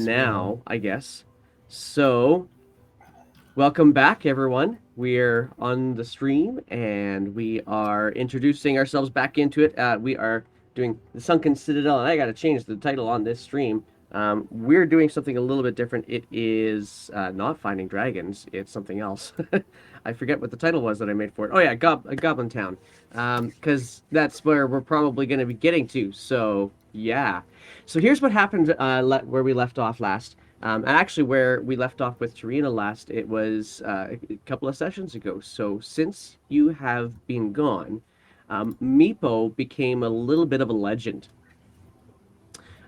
now, I guess. So, welcome back, everyone. We're on the stream, and we are introducing ourselves back into it. We are doing the Sunken Citadel, and I got to change the title on this stream. We're doing something a little bit different. It is not Finding Dragons. It's something else. I forget what the title was that I made for it. Oh yeah, Goblin Town. Because that's where we're probably going to be getting to. So yeah. So here's what happened where we left off last. And actually, where we left off with Tarina last, it was a couple of sessions ago. So since you have been gone, Meepo became a little bit of a legend.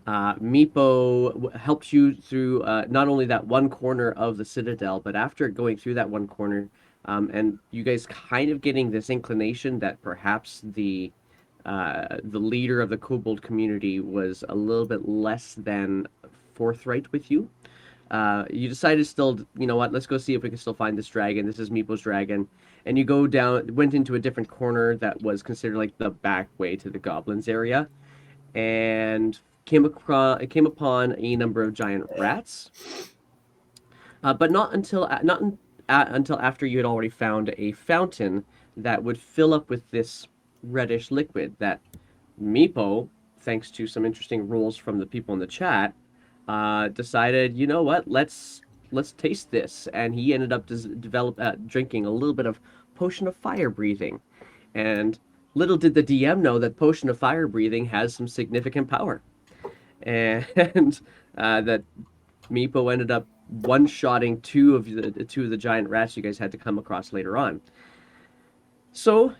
Meepo helped you through not only that one corner of the Citadel, but after going through that one corner, and you guys kind of getting this inclination that perhaps the leader of the Kobold community was a little bit less than forthright with you. You decided still, you know what, let's go see if we can still find this dragon. This is Meepo's dragon. And you went into a different corner that was considered like the back way to the goblins area. And came upon a number of giant rats. But not until after you had already found a fountain that would fill up with this reddish liquid that Meepo, thanks to some interesting rules from the people in the chat, decided, you know what, let's taste this, and he ended up drinking a little bit of potion of fire breathing, and little did the DM know that potion of fire breathing has some significant power, and that Meepo ended up one-shotting two of the giant rats you guys had to come across later on. So,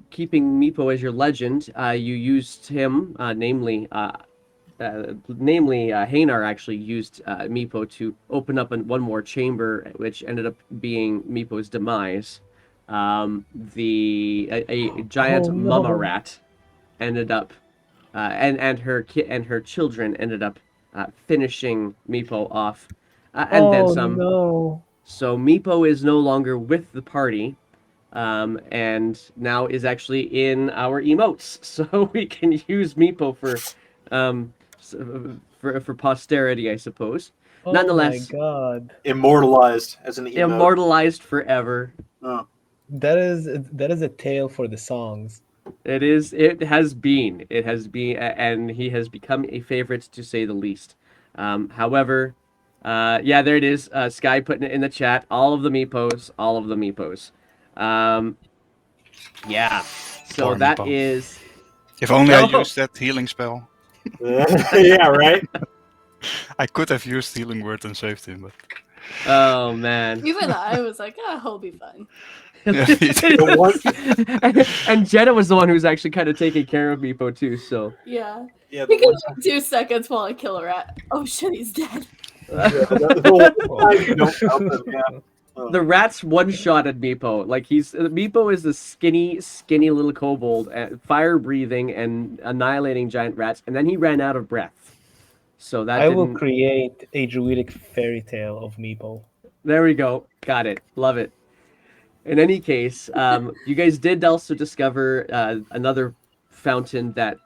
keeping Meepo as your legend, you used him, namely Hanar actually used Meepo to open up one more chamber, which ended up being Meepo's demise. A giant mama rat ended up, and her children ended up finishing Meepo off, and then some. No. So Meepo is no longer with the party. And now is actually in our emotes, so we can use Meepo for posterity, I suppose. Oh Nonetheless, my god, immortalized as an emote. Immortalized forever. Oh. that is a tale for the songs. It is. It has been, and he has become a favorite to say the least. However, yeah, there it is. Sky putting it in the chat. All of the Meepos. Yeah. So Poor that Meepo. is. If only I No. used that healing spell. Yeah, right? I could have used healing word and saved him, but Oh man. Even I was like, he'll be fine. yeah, he did. And Jenna was the one who was actually kind of taking care of Meepo too. So Yeah. Yeah, He the can one wait 2 seconds while I kill a rat. Oh shit, he's dead. The rats one-shotted Meepo. Like Meepo is a skinny little kobold, fire breathing and annihilating giant rats, and then he ran out of breath. So that I will create a druidic fairy tale of Meepo. There we go. Got it. Love it. In any case, you guys did also discover another fountain that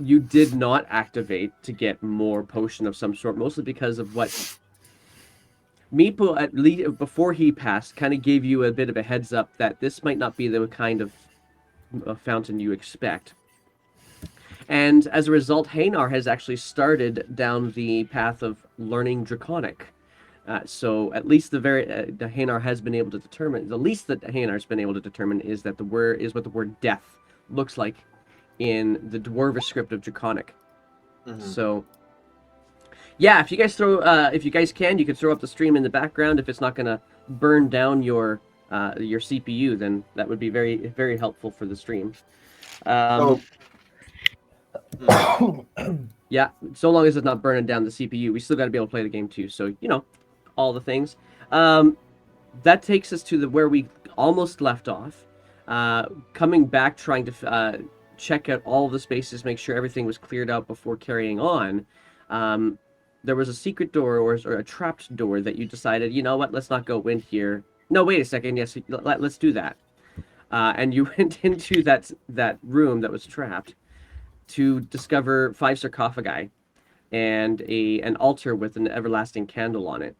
you did not activate to get more potion of some sort, mostly because of what Meepo, at least before he passed, kind of gave you a bit of a heads up that this might not be the kind of fountain you expect. And as a result, Hanar has actually started down the path of learning Draconic. So at least the Hanar has been able to determine, the least that Hanar's been able to determine is that what the word death looks like in the Dwarvish script of Draconic. Mm-hmm. So yeah, if you guys can, you can throw up the stream in the background. If it's not going to burn down your CPU, then that would be very, very helpful for the stream. Yeah, so long as it's not burning down the CPU, we still got to be able to play the game too. So, you know, all the things. That takes us to where we almost left off. Coming back, trying to check out all of the spaces, make sure everything was cleared out before carrying on. There was a secret door or a trapped door that you decided, you know what, let's not go in here. No, wait a second. Yes, let's do that. And you went into that room that was trapped to discover 5 sarcophagi. and an altar with an everlasting candle on it.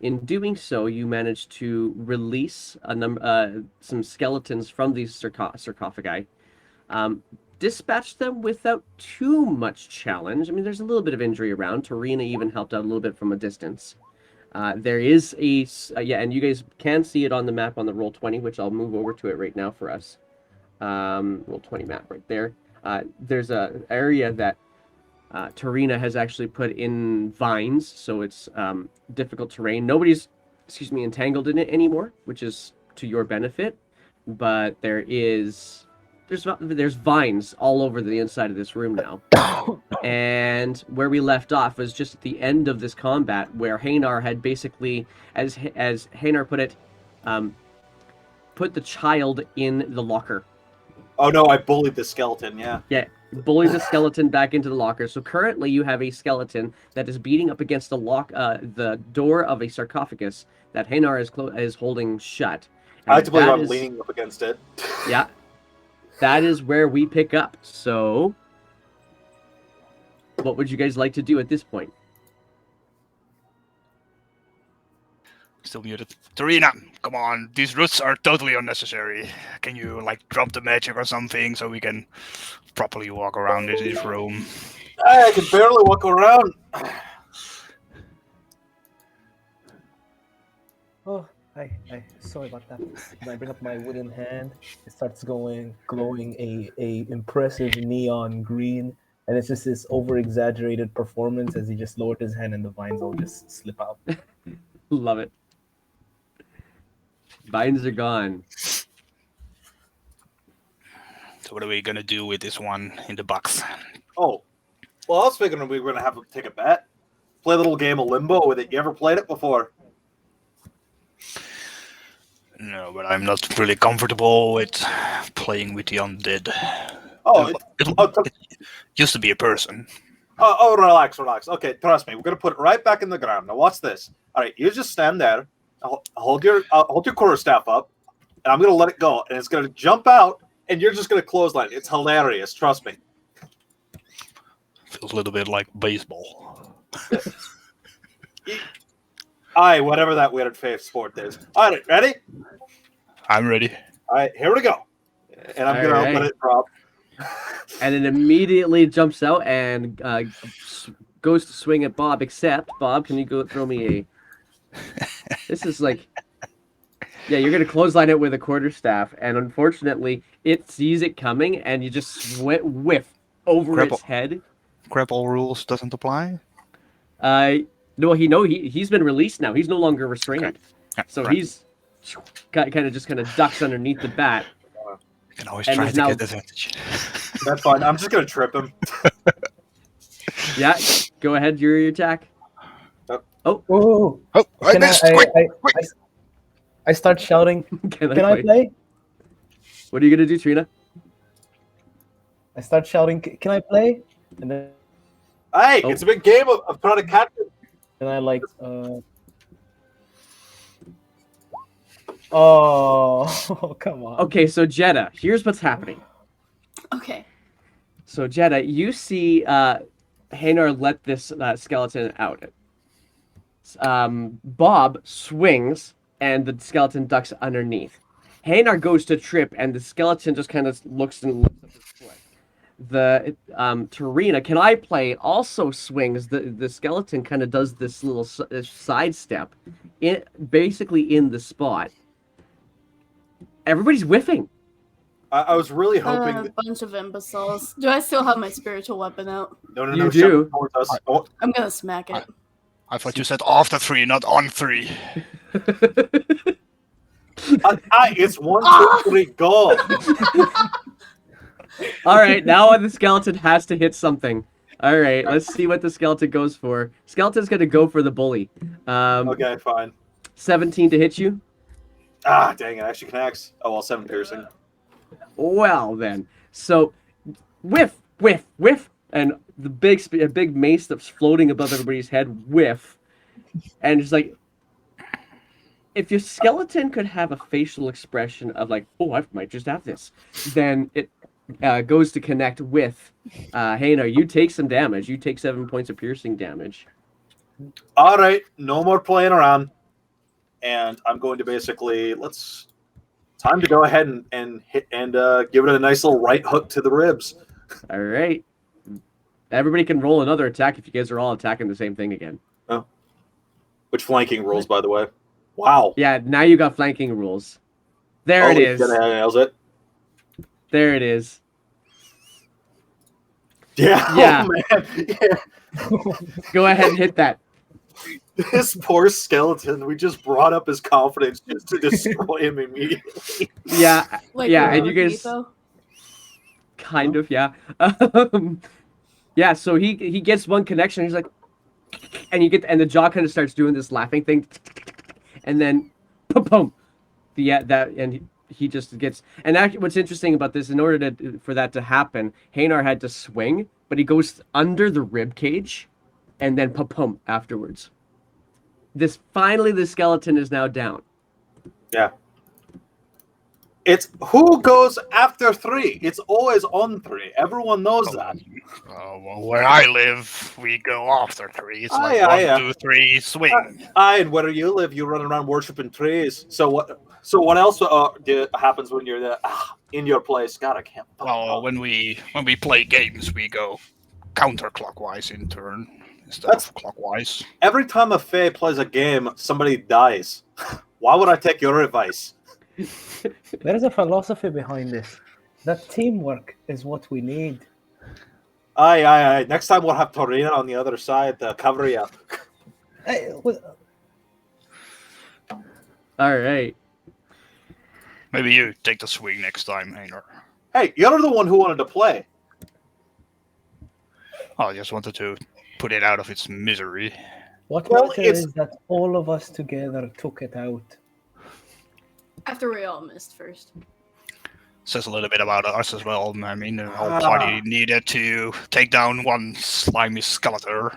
In doing so, you manage to release some skeletons from these sarcophagi. Dispatch them without too much challenge. I mean, there's a little bit of injury around. Tarina even helped out a little bit from a distance. There is yeah, and you guys can see it on the map on the Roll20, which I'll move over to it right now for us. Roll20 map right there. There's a area that Tarina has actually put in vines, so it's difficult terrain. Nobody's, entangled in it anymore, which is to your benefit. But there's vines all over the inside of this room now. And where we left off was just at the end of this combat, where Hanar had basically, as Hanar put it, put the child in the locker. Oh no, I bullied the skeleton, yeah. Yeah, bullied the skeleton back into the locker. So currently you have a skeleton that is beating up against the door of a sarcophagus that Hanar is holding shut. And I like to believe I'm leaning up against it. Yeah. That is where we pick up. So, what would you guys like to do at this point? Still muted. Tarina, come on. These roots are totally unnecessary. Can you, drop the magic or something so we can properly walk around this room? I can barely walk around. Oh, I sorry about that. When I bring up my wooden hand, it starts glowing a impressive neon green, and it's just this over-exaggerated performance as he just lowered his hand and the vines all just slip out. Love it. Vines are gone. So what are we gonna do with this one in the box? Oh, well, I was figuring we were going to have to take a bet. Play a little game of limbo with it. You ever played it before? No, but I'm not really comfortable with playing with the undead. Oh, It used to be a person. Relax. Okay, trust me. We're going to put it right back in the ground. Now, watch this. All right, you just stand there. Hold your quarterstaff up, and I'm going to let it go. And it's going to jump out, and you're just going to clothesline. It's hilarious. Trust me. Feels a little bit like baseball. Aye, whatever that weird faith sport is. All right, ready? I'm ready. All right, here we go. And I'm going to let it drop. And it immediately jumps out and goes to swing at Bob, except, Bob, can you go throw me a... This is like... Yeah, you're going to clothesline it with a quarterstaff, and unfortunately, it sees it coming, and you just whiff over its head. Grapple rules doesn't apply? No, he's been released now. He's no longer restrained. Okay. Yeah, So right. he's kind of ducks underneath the bat. You can always And try is to now- get advantage. That's fine. I'm just going to trip him. Yeah, go ahead, your attack. Oh, Oh, I can missed! Quick! I start shouting, Can can I play? What are you going to do, Trina? I start shouting, can I play? And then Hey, Oh. it's a big game of trying to catch it. I oh, come on. Okay, so Jeddah, here's what's happening. Okay. So Jeddah, you see Hanar let this skeleton out. Bob swings, and the skeleton ducks underneath. Hanar goes to trip, and the skeleton just kind of looks and lifts up his foot. The Tarina, can I play, also swings. The skeleton kind of does this little sidestep, basically in the spot. Everybody's whiffing. I was really hoping. A bunch of imbeciles. Do I still have my spiritual weapon out? No, You shove do. it towards us. Oh, I'm gonna smack it. I thought you said after 3, not on 3. it's 1, 2, 3, go. All right, now the skeleton has to hit something. All right, let's see what the skeleton goes for. Skeleton's going to go for the bully. Okay, fine. 17 to hit you? Dang it, actually connects. Oh, well, 7 piercing. Well, then. So, whiff, and the big mace that's floating above everybody's head, whiff. And it's like, if your skeleton could have a facial expression of like, oh, I might just have this, then goes to connect with Hanar. You take some damage. You take 7 points of piercing damage. All right, no more playing around, and I'm going to basically time to go ahead and hit and give it a nice little right hook to the ribs. All right. Everybody can roll another attack if you guys are all attacking the same thing again. Oh, which flanking rules, by the way? Wow. Yeah, now you got flanking rules. There it is. Shit, I nails it. There it is. Yeah. Yeah. Oh, man. Yeah. Go ahead and hit that. This poor skeleton, we just brought up his confidence just to destroy him immediately. Yeah. Like Yeah, Royal and you guys Depot? kind of, yeah. Yeah, so he gets one connection, he's like, and the jaw kind of starts doing this laughing thing, and then boom, he just gets. And actually, what's interesting about this, in order for that to happen, Hanar had to swing, but he goes under the rib cage, and then boom afterwards. Finally the skeleton is now down. Yeah. It's who goes after 3. It's always on 3. Everyone knows that. Well, where I live, we go after 3. It's like Aye, 1, 2, 3, swing. And where you live, you run around worshiping trees. So what else happens when you're in your place? God, I can't. Well, when we play games, we go counterclockwise in turn instead of clockwise. Every time a Fae plays a game, somebody dies. Why would I take your advice? There is a philosophy behind this. That teamwork is what we need. Aye. Next time we'll have Torina on the other side to cover you. Hey, All right. Maybe you take the swing next time, Hanar. Hey, you're the one who wanted to play. I just wanted to put it out of its misery. what Well, matters is that all of us together took it out. After we all missed first. Says a little bit about us as well. I mean, the whole party needed to take down one slimy skeleton.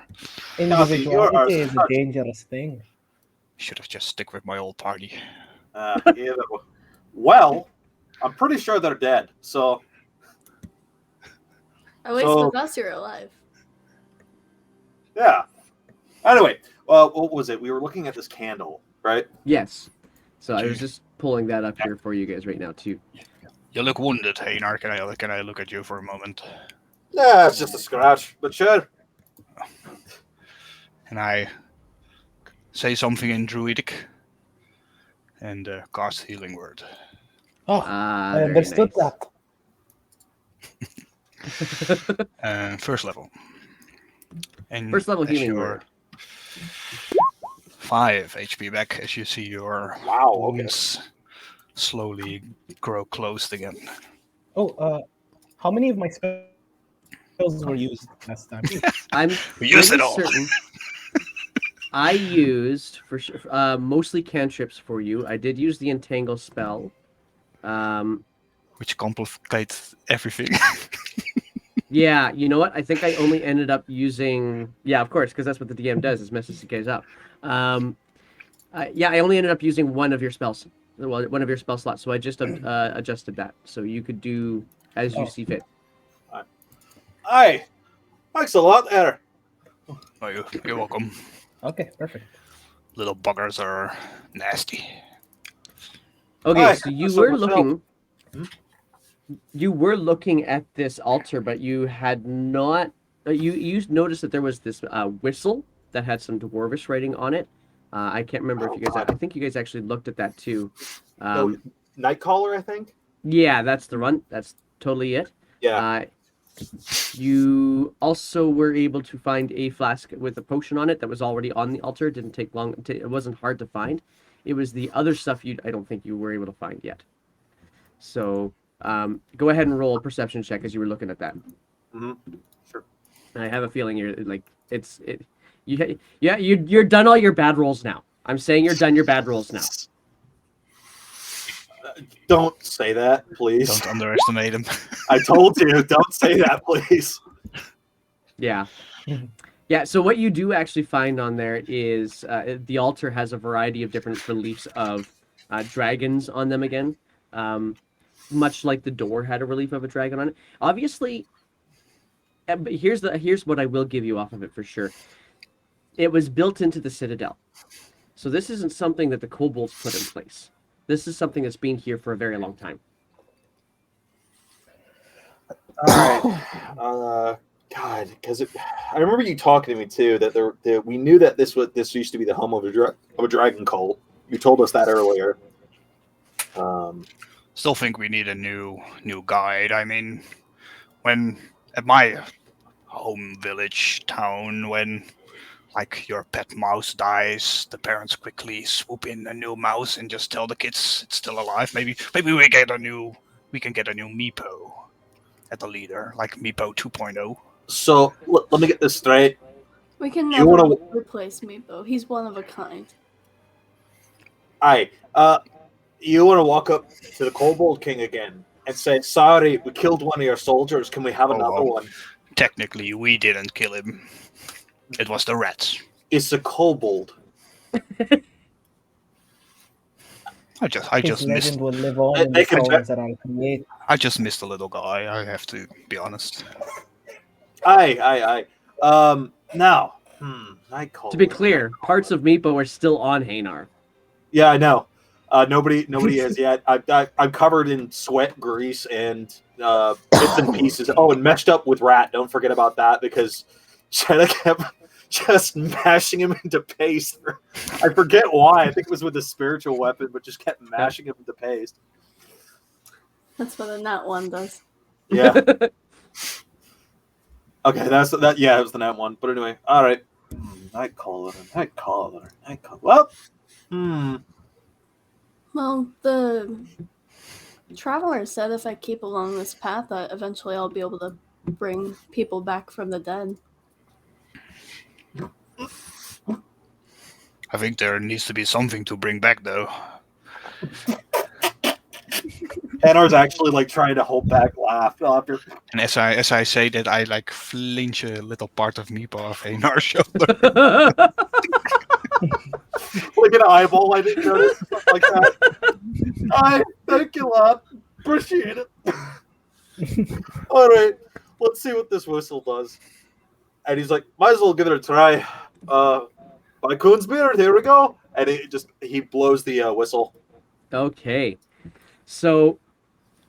Individuality is a dangerous thing. Should have just stick with my old party. Yeah, well, I'm pretty sure they're dead. So At least with us, you're alive. yeah. Anyway, what was it? We were looking at this candle, right? Yes. So I was just pulling that up here for you guys right now too. You look wounded, Hanar. Can I look at you for a moment? Yeah, it's just a scratch, but sure. And I say something in Druidic and cast healing word. Oh, Ah, I very understood nice. that. First level. And First level as healing your word. 5 HP back as you see your Wow, okay. wounds slowly grow closed again. Oh, how many of my spells were used last time? I'm We used pretty it all. certain I used for mostly cantrips for you. I did use the entangle spell. Which complicates everything. Yeah, you know what? I think I only ended up using. Yeah, of course, because that's what the DM does, is messes you guys up. Yeah, I only ended up using one of your spells, one of your spell slots. So I just adjusted that, so you could do as you see fit. Aye, thanks a lot there. Oh, you're welcome. Okay, perfect. Little buggers are nasty. Okay, Hi, so you so were what's up? looking. Hmm? You were looking at this altar, but you had not. You noticed that there was this whistle that had some dwarvish writing on it. I can't remember if you guys. I think you guys actually looked at that too. Nightcaller, I think. Yeah, that's the one. That's totally it. Yeah. You also were able to find a flask with a potion on it that was already on the altar. It didn't take long. It wasn't hard to find. It was the other stuff I don't think you were able to find yet. So go ahead and roll a perception check as you were looking at that. Mm-hmm. Sure. And I have a feeling you're like you're done all your bad rolls now. I'm saying you're done your bad rolls now. Don't say that, please. Don't underestimate him. I told you, don't say that, please. Yeah. Yeah, so what you do actually find on there is the altar has a variety of different reliefs of dragons on them again. much like the door had a relief of a dragon on it. Obviously, but here's what I will give you off of it for sure. It was built into the Citadel, so this isn't something that the kobolds put in place. This is something that's been here for a very long time. All right. God, because I remember you talking to me too that we knew that this used to be the home of a dragon cult. You told us that earlier. Still think we need a new guide. I mean, when at my home village town, when like your pet mouse dies, the parents quickly swoop in a new mouse and just tell the kids it's still alive. Maybe we can get a new Meepo at the leader, like Meepo 2.0. So let me get this straight. We can You never wanna- replace Meepo. He's one of a kind. You want to walk up to the Kobold King again and say, "Sorry, we killed one of your soldiers. Can we have another one?" Technically, we didn't kill him. It was the rats. It's a kobold. I His just missed. legend will live on in They the can poems that I create. I just missed the little guy. I have to be honest. Aye. Now, Nightcaller. To be clear, parts of Meepo are still on Hanar. Yeah, I know. Nobody is yet. I'm covered in sweat, grease, and bits and pieces. Oh, and meshed up with Rat. Don't forget about that because Jenna kept just mashing him into paste. I forget why. I think it was with a spiritual weapon, but just kept mashing him into paste. That's what a nat one does. Yeah. Okay, that's that. Yeah, it was the nat one. But anyway, all right. Nightcaller. Well, Well, the traveler said if I keep along this path, eventually I'll be able to bring people back from the dead. I think there needs to be something to bring back, though. Hanar's actually like trying to hold back laugh after. And as I say that, I like flinch a little part of Meepo off Einar's shoulder. Like an eyeball, I didn't notice something like that. Thank you, lad. Appreciate it. All right, let's see what this whistle does. And he's like, might as well give it a try. By Coon's beard, here we go. And he blows the whistle. Okay, so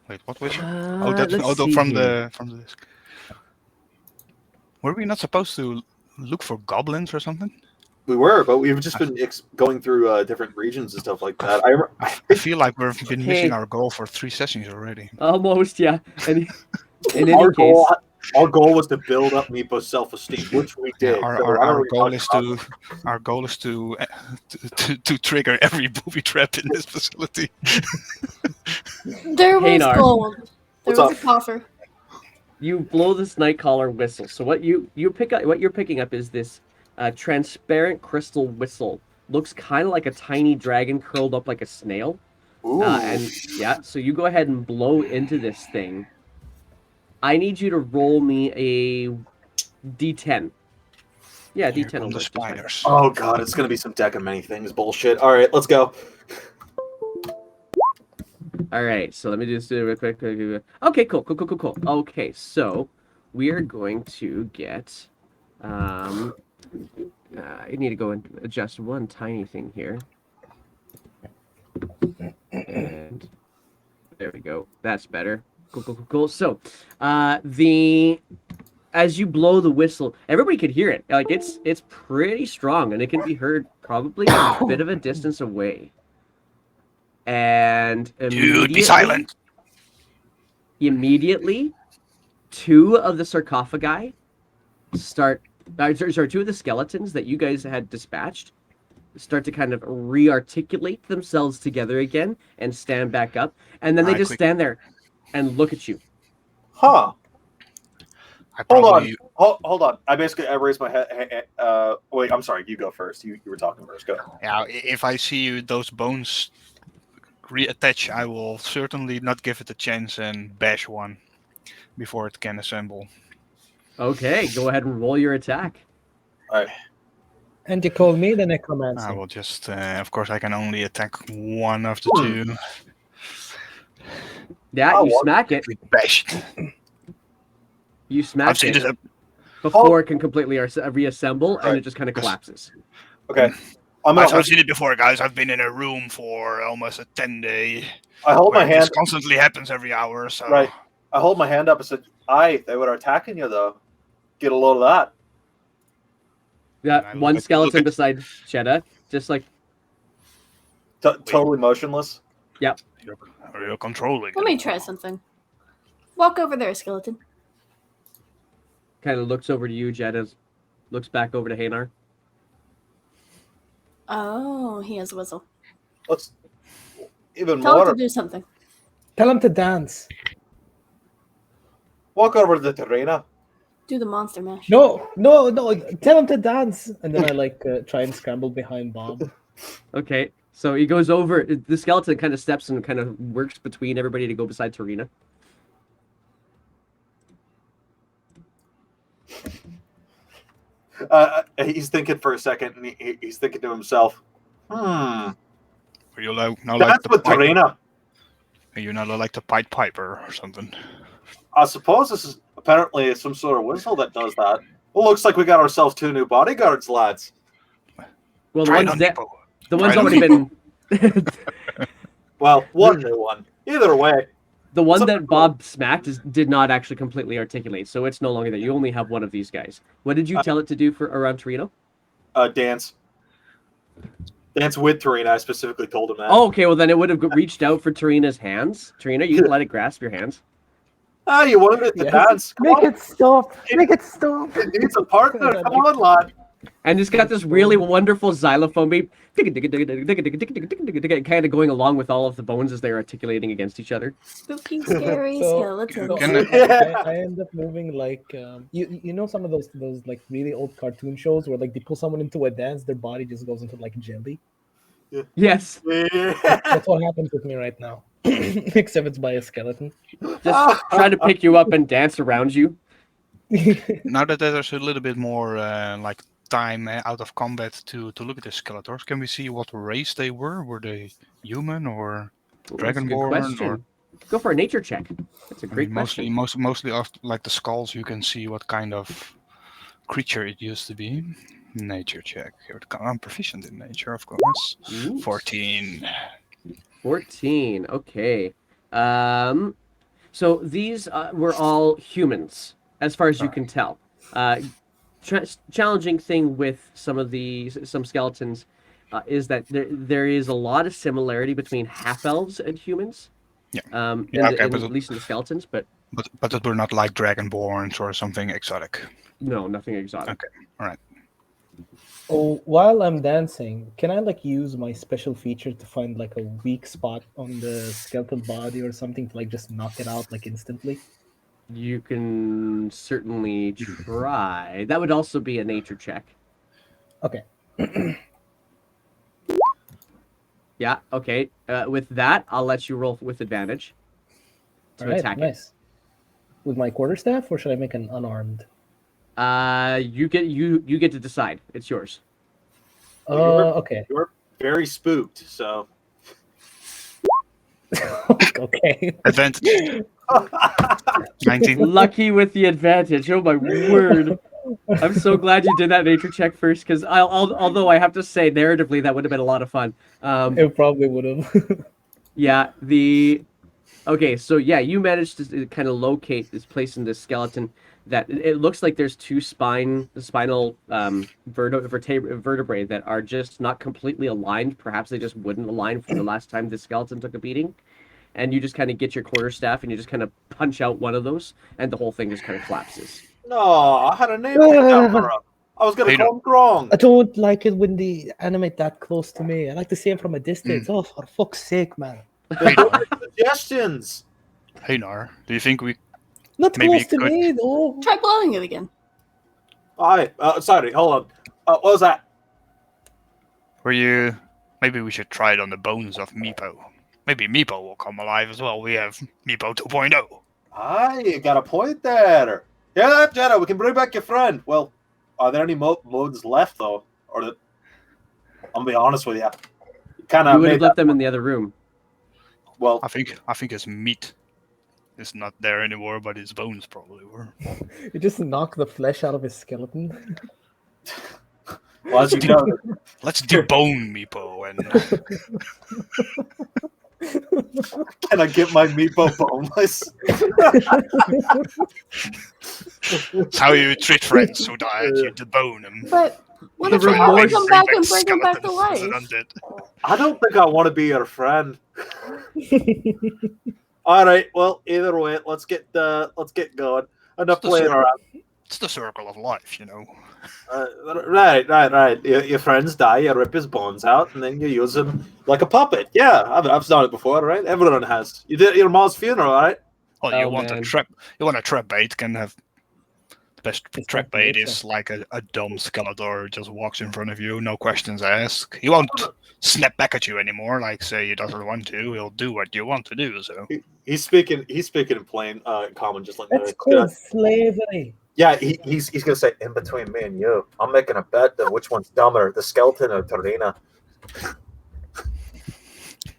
Wait, what whistle? let's see from here. the disc. Were we not supposed to look for goblins or something? We were, but we've just been going through different regions and stuff like that. I feel like we've been Okay. missing our goal for 3 sessions already. Almost, yeah. And in our any case, goal was to build up Meepo's self-esteem, which we did. Yeah, So I don't really our goal is to trigger every booby trap in this facility. There was Hanar. gold. There What's was up? a coffer. you blow this Nightcaller whistle. So what you pick up, what you're picking up is this transparent crystal whistle. Looks kind of like a tiny dragon curled up like a snail. Ooh. And yeah, so you go ahead and blow into this thing. I need you to roll me a D10. Yeah, Here D10 come will the work just fine. spiders. Oh god, it's gonna be some deck of many things bullshit. All right, let's go. All right, so let me just do it real quick. Okay, cool. Okay, so we are going to get. I need to go and adjust one tiny thing here. And there we go. That's better. Cool. So, as you blow the whistle, everybody could hear it. Like it's pretty strong, and it can be heard probably a bit of a distance away. And Dude, be silent. Immediately, two of the sarcophagi start. Two of the skeletons that you guys had dispatched start to kind of re-articulate themselves together again and stand back up, and then they just stand there and look at you. Huh. I probably, Hold on. I raised my head. Wait, I'm sorry. You go first. You were talking first. Go. yeah, if I see those bones reattach, I will certainly not give it a chance and bash one before it can assemble. Okay, go ahead and roll your attack. All right. And you call me the necromancer. I will just, of course, I can only attack one of the two. Yeah, Oh, you what? smack it. We bashed. You I've smack seen it this. before it can completely reassemble, and Right. it just kind of collapses. Okay. I'm gonna I've hold, seen it before, guys. I've been in a room for almost a 10-day I hold my where this hand. constantly happens every hour. So Right. I hold my hand up and said, "Aye, they were attacking you though. Get a load of that." Yeah, I one look skeleton at- beside Sheda, just like, Totally motionless. yep. You're controlling. Let them me try all. something. Walk over there, skeleton. Kind of looks over to you, Jeda, looks back over to Hanar. Oh, he has a whistle. Let's even Tell him more. to do something. Tell him to dance. Walk over to the Terena. Do the monster mash. No. Tell him to dance. And then I try and scramble behind Bob. Okay, so he goes over. The skeleton kind of steps and kind of works between everybody to go beside Tarina. He's thinking for a second, and he's thinking to himself, Are you now like that's the with Pied, Terena. are you now like the Pied Piper or something? I suppose this is apparently some sort of whistle that does that. Well, looks like we got ourselves 2 new bodyguards, lads. Well, Try it on Nepo. the one's Try it already on been. Well, one new one. Either way, The one Something that Bob smacked did not actually completely articulate, so it's no longer there. You only have one of these guys. What did you tell it to do for around Torino? dance. Dance with Terena. I specifically told him that. Oh, okay. Well, then it would have reached out for Tarina's hands. Tarina, you can let it grasp your hands. Ah, you wanted it to Yes. dance. Come Make on. it stop. Make it stop. It needs a partner. Come on, lad. And it's got this really wonderful xylophone beat, kind of going along with all of the bones as they're articulating against each other. Spooky, scary So- skeletons. Can I end up moving like you know some of those like really old cartoon shows where like they pull someone into a dance, their body just goes into like jelly. Yes, That's what happens with me right now, except it's by a skeleton. just trying to pick you up and dance around you. Now that there's a little bit more like time out of combat to look at the Skeletors, can we see what race they were? Were they human or That's a good Dragonborn? question. Or Go for a nature check. That's a I great mean, question. mostly of like the skulls, you can see what kind of creature it used to be. Nature check. Here it comes. I'm proficient in nature, of course. Oops. 14. 14. Okay. So these were all humans, as far as you can tell. Challenging thing with some skeletons is that there is a lot of similarity between half elves and humans. Yeah. At least in the skeletons, but But that were not like Dragonborns or something exotic. no, nothing exotic. Okay. All right. Oh, while I'm dancing, can I like use my special feature to find like a weak spot on the skeletal body or something to like just knock it out like instantly? You can certainly try. That would also be a nature check. Okay. Yeah, okay. With that, I'll let you roll with advantage to All right, attack nice. With my quarterstaff, or should I make an unarmed? it. You get to decide. It's yours. Okay. You're very spooked, so. Okay. Advantage. 19. Lucky with the advantage. Oh my word! I'm so glad you did that nature check first, because although I have to say, narratively, that would have been a lot of fun. It probably would have. Yeah, okay, so yeah, you managed to kind of locate this place in this skeleton that it looks like there's two spinal vertebrae that are just not completely aligned. Perhaps they just wouldn't align from the last time the skeleton took a beating. And you just kind of get your quarterstaff and you just kind of punch out one of those, and the whole thing just kind of collapses. No, I had a name picked out for him. I was going to Hey, call him Grong. I don't like it when they animate that close to me. I like to see it from a distance. Oh, for fuck's sake, man! Hey, Nar. Suggestions. Hey, Nar. Do you think we Not Maybe close it to could- me, though. Try blowing it again. Hi. Sorry, hold on. What was that? were you? Maybe we should try it on the bones of Meepo. Maybe Meepo will come alive as well. We have Meepo 2.0. Ah, you got a point there. Yeah, that Jenna, we can bring back your friend. Well, are there any modes left though? Or I'm gonna be honest with you. Kind You of would have made left that. them in the other room. Well, I think it's meat. is not there anymore, but his bones probably were. You just knock the flesh out of his skeleton. Well, as you know, Let's debone Meepo and can I get my meatball boneless? that's how you treat friends who died. You debone them. But what if The we have to remorse- come back and bring him back to life? I don't think I want to be your friend. All right. Well, either way, let's get going. Enough playing around. It's the circle of life, you know. Right. Your friends die, you rip his bones out, and then you use him like a puppet. Yeah, I've done it before, right? Everyone has. You did it at your mom's funeral, right? Well, Oh, you want man. a trap bait can have the best It's trap not bait good, is like a dumb Skeletor who just walks in front of you, no questions asked. He won't snap back at you anymore, like say he doesn't want to. He'll do what you want to do. So He's speaking in plain common, just like That's called slavery. yeah. He's gonna say, in between me and you, I'm making a bet that which one's dumber, the skeleton or Torina.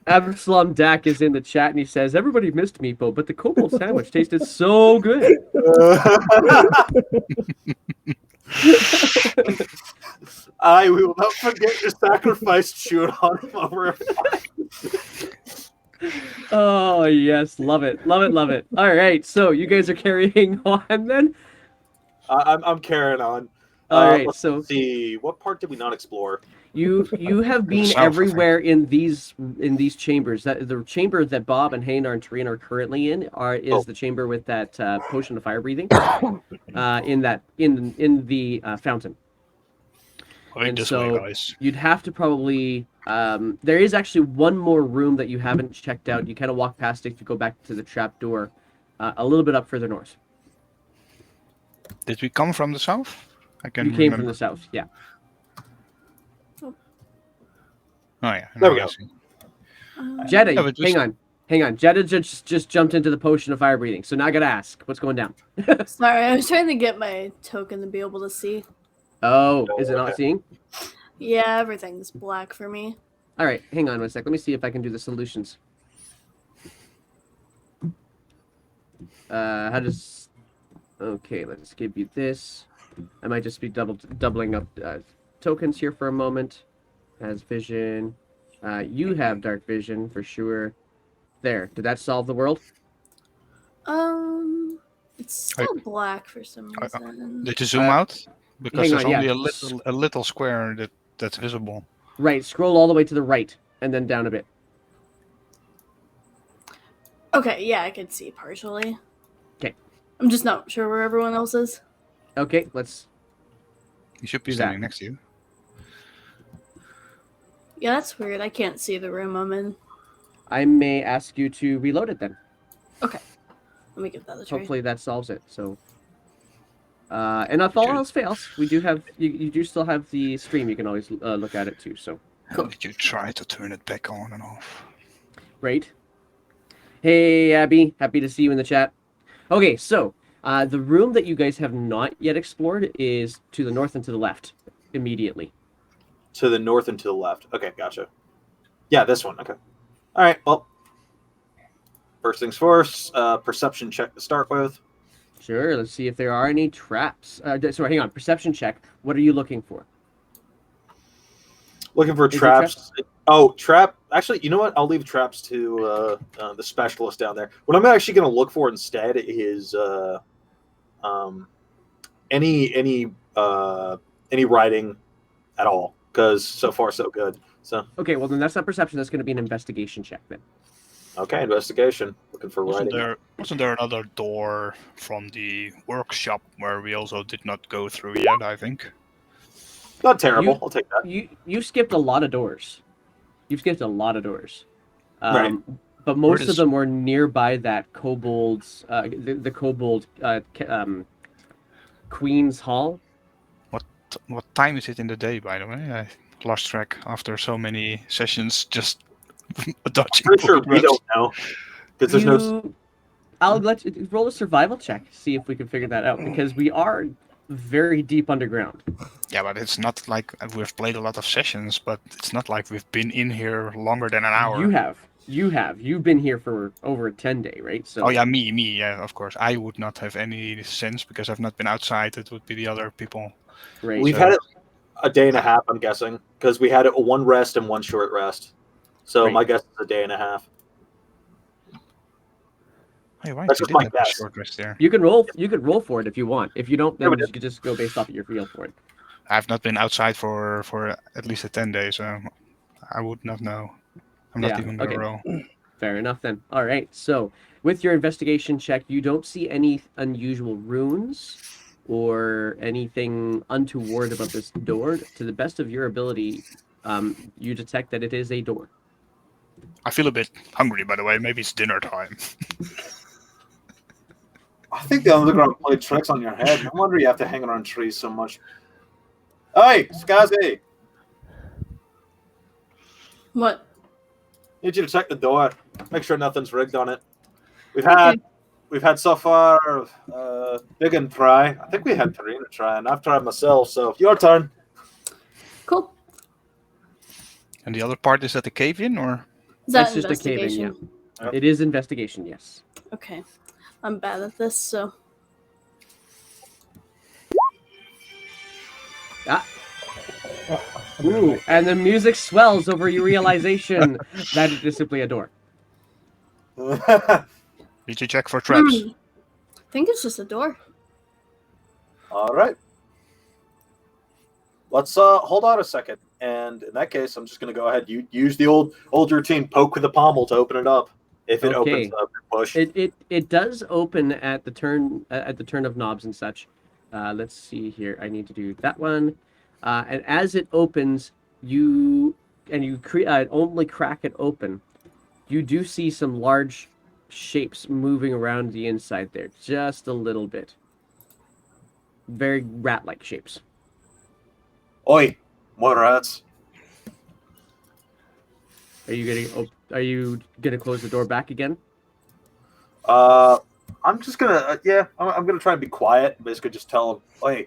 Absalom Dak is in the chat and he says, "Everybody missed Meepo, but the kobold sandwich tasted so good." I will not forget your sacrifice. Shoot on him over. Oh yes, love it. All right, so you guys are carrying on then. I'm carrying on. All right, let's so see, what part did we not explore? you have been South, I think. everywhere in these chambers. That the chamber that Bob and Hanar and Tareen are currently in is the chamber with that potion of fire breathing. In the fountain. I think And this way, so guys. you'd have to probably. There is actually one more room that you haven't checked out. You kind of walk past it to go back to the trap door, a little bit up further north. Did we come from the south? I can You came from remember. the south, yeah. Oh yeah. There we now I go. see. Jeddah, Yeah, but just- hang on. Jeddah just jumped into the potion of fire breathing. So now I gotta ask, what's going down? Sorry, I was trying to get my token to be able to see. Oh, is it not Okay. seeing? Yeah, everything's black for me. All right, hang on one sec. Let me see if I can do the solutions. How does? Okay, let's give you this. I might just be doubling up tokens here for a moment. As vision, you have dark vision for sure. There, did that solve the world? It's still black for some reason. Did you zoom Uh, out? Because hang there's on, only yeah. a little square that's visible. Right, scroll all the way to the right and then down a bit. Okay, yeah, I can see partially. 'Kay. I'm just not sure where everyone else is. Okay, let's. He should be Do that. standing next to you. Yeah, that's weird. I can't see the room I'm in. I may ask you to reload it then. Let me give that a try. Hopefully that solves it. So, and if all Dude. else fails, we do have you do still have the stream. You can always look at it too. So, Cool. Did you try to turn it back on and off? great. Hey Abby, happy to see you in the chat. Okay, so the room that you guys have not yet explored is to the north and to the left, immediately. To the north and to the left. Okay, gotcha. Yeah, this one. Okay. All right. Well, first things first. Perception check to start with. Sure. Let's see if there are any traps. Sorry, hang on. Perception check. What are you looking for? Looking for Is it traps. Oh, trap. Actually, you know what? I'll leave traps to the specialist down there. What I'm actually going to look for instead is any writing at all, because so far so good. So Okay, well then that's not perception. That's going to be an investigation check then. okay, investigation. Looking for Wasn't writing. there another door from the workshop where we also did not go through yet? I think. Not terrible. You- I'll take that. You skipped a lot of doors. You've skipped a lot of doors. Right. But most of does- them were nearby that kobold's the kobold Queen's Hall. What time is it in the day, by the way? I lost track after so many sessions just dodging. Pretty sure we progress. don't know, because there's no. I'll let you roll a survival check. See if we can figure that out because we are very deep underground. Yeah, but it's not like we've played a lot of sessions, but it's not like we've been in here longer than an hour. You have. You've been here for over a 10-day, right? So Oh yeah, me, yeah, of course. I would not have any sense because I've not been outside. It would be the other people. right. We've So had it a day and a half, I'm guessing, because we had it one rest and one short rest. So Right. my guess is a day and a half. hey, right, That's we just did my have a guess. short rest there. You could roll. You could roll for it if you want. If you don't, Yeah, we then you did. could just go based off of your feel for it. I've not been outside for at least a 10 days, so I would not know. I'm not Yeah, even gonna okay. roll. Fair enough then. All right. So with your investigation check, you don't see any unusual runes or anything untoward about this door. To the best of your ability, you detect that it is a door. I feel a bit hungry, by the way. Maybe it's dinner time. I think the underground played tricks on your head. No wonder you have to hang around trees so much. Hey, Skazi, What? need you to check the door. Make sure nothing's rigged on it. We've Okay. had so far Big and try. I think we had Tarina try, and I've tried myself. So your turn. Cool. And the other part is at the cave-in, or Is that That's just a cave-in, investigation? Yep. It is investigation, yes. Okay. I'm bad at this, so. Ah. Ooh, and the music swells over your realization that it is simply a door. did you check for traps? I think it's just a door. All right. Let's hold on a second. And in that case, I'm just going to go ahead. You use the old routine, poke with the pommel to open it up. If it Okay. opens up, push. It does open at the turn of knobs and such. Let's see here. I need to do that one. And as it opens, you only crack it open. You do see some large shapes moving around the inside there, just a little bit. Very rat-like shapes. Oi, more rats. Are you gonna close the door back again? I'm just gonna I'm gonna try and be quiet. And basically, just tell them, "Oi,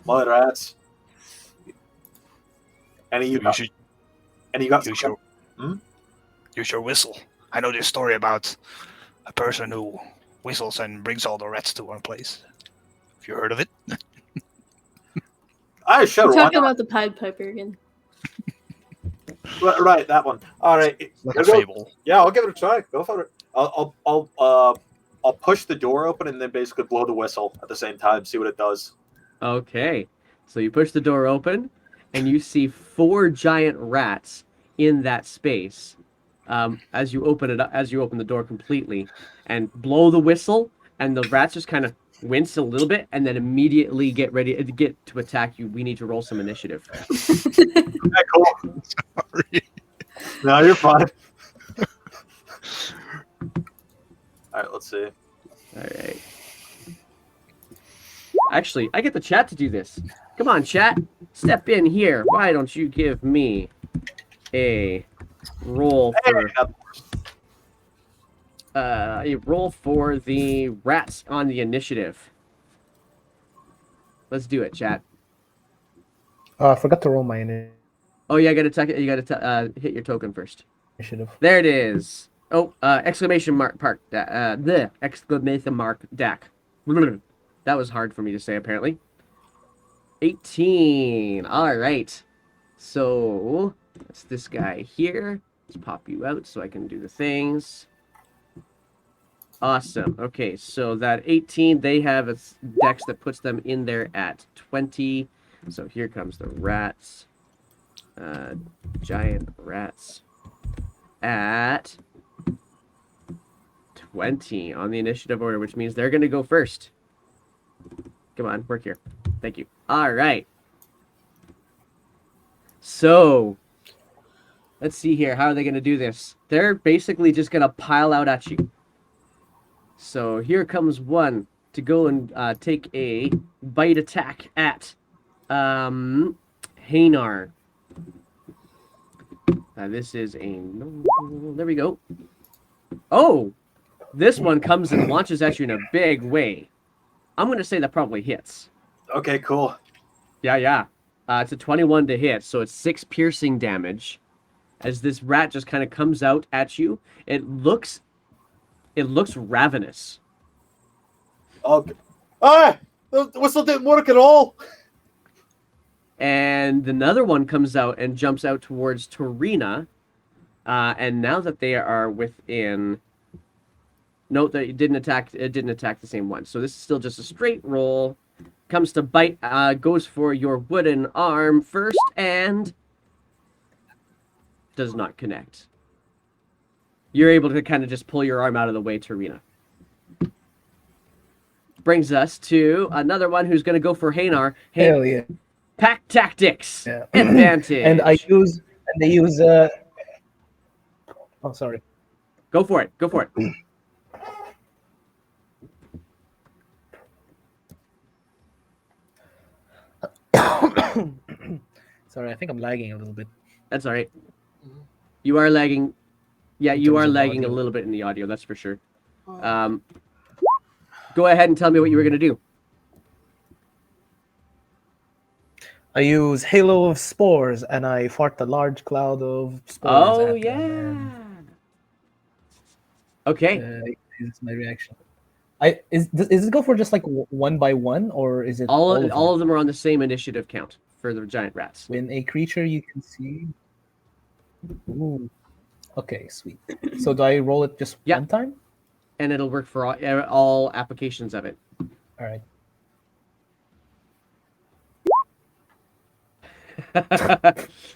more rats." And you got should use use your use your whistle. I know this story about a person who whistles and brings all the rats to one place. Have you heard of it? I sure. We're Why talking not? about the Pied Piper again. Right, that one. All right. Like Here a we go. fable. Yeah, I'll give it a try. Go for it. I'll push the door open and then basically blow the whistle at the same time. See what it does. Okay. So you push the door open, and you see 4 giant rats in that space. As you open the door completely, and blow the whistle, and the rats just kind of wince a little bit, and then immediately get ready to attack you. We need to roll some initiative. Okay, cool. Sorry. No, you're fine. All right, let's see. All right. Actually, I get the chat to do this. Come on, chat. Step in here. Why don't you give me a roll for the rats on the initiative? Let's do it, chat. I forgot to roll my Oh, yeah, you gotta hit your token first. initiative. There it is. Oh, exclamation mark park. The exclamation mark DAC. That was hard for me to say, apparently. 18. All right. So that's this guy here. Let's pop you out so I can do the things. Awesome. Okay, so that 18, they have a dex that puts them in there at 20. So here comes the rats. Giant rats at 20 on the initiative order, which means they're going to go first. Come on, work here. Thank you. All right. So, let's see here. How are they going to do this? They're basically just going to pile out at you. So, here comes one to go and take a bite attack at Hanar. This is a... There we go. Oh! This one comes and launches at you in a big way. I'm going to say that probably hits. Okay, cool. Yeah. It's a 21 to hit, so it's 6 piercing damage. as this rat just kind of comes out at you. It looks ravenous. Okay. Ah! The whistle didn't work at all. And another one comes out and jumps out towards Torina. And now that they are within, note that it didn't attack the same one. So this is still just a straight roll. Comes to bite, goes for your wooden arm first, and does not connect. You're able to kind of just pull your arm out of the way, Torina. Brings us to another one who's going to go for Hanar. Hell yeah. Pack tactics. Yeah. Advantage. And they use oh, sorry. Go for it. Sorry, I think I'm lagging a little bit. That's all right. You are lagging. Yeah, you terms are of lagging a audio. little bit in the audio, that's for sure. Go ahead and tell me what you were going to do. I use Halo of Spores, and I fart a large cloud of spores. Oh, at them, Okay. and, this is my reaction. Is it go for just like one by one, or is it All of of them are on the same initiative count for the giant rats. When a creature you can see. Ooh. Okay, sweet. So do I roll it just Yeah. one time? And it'll work for all applications of it. All right.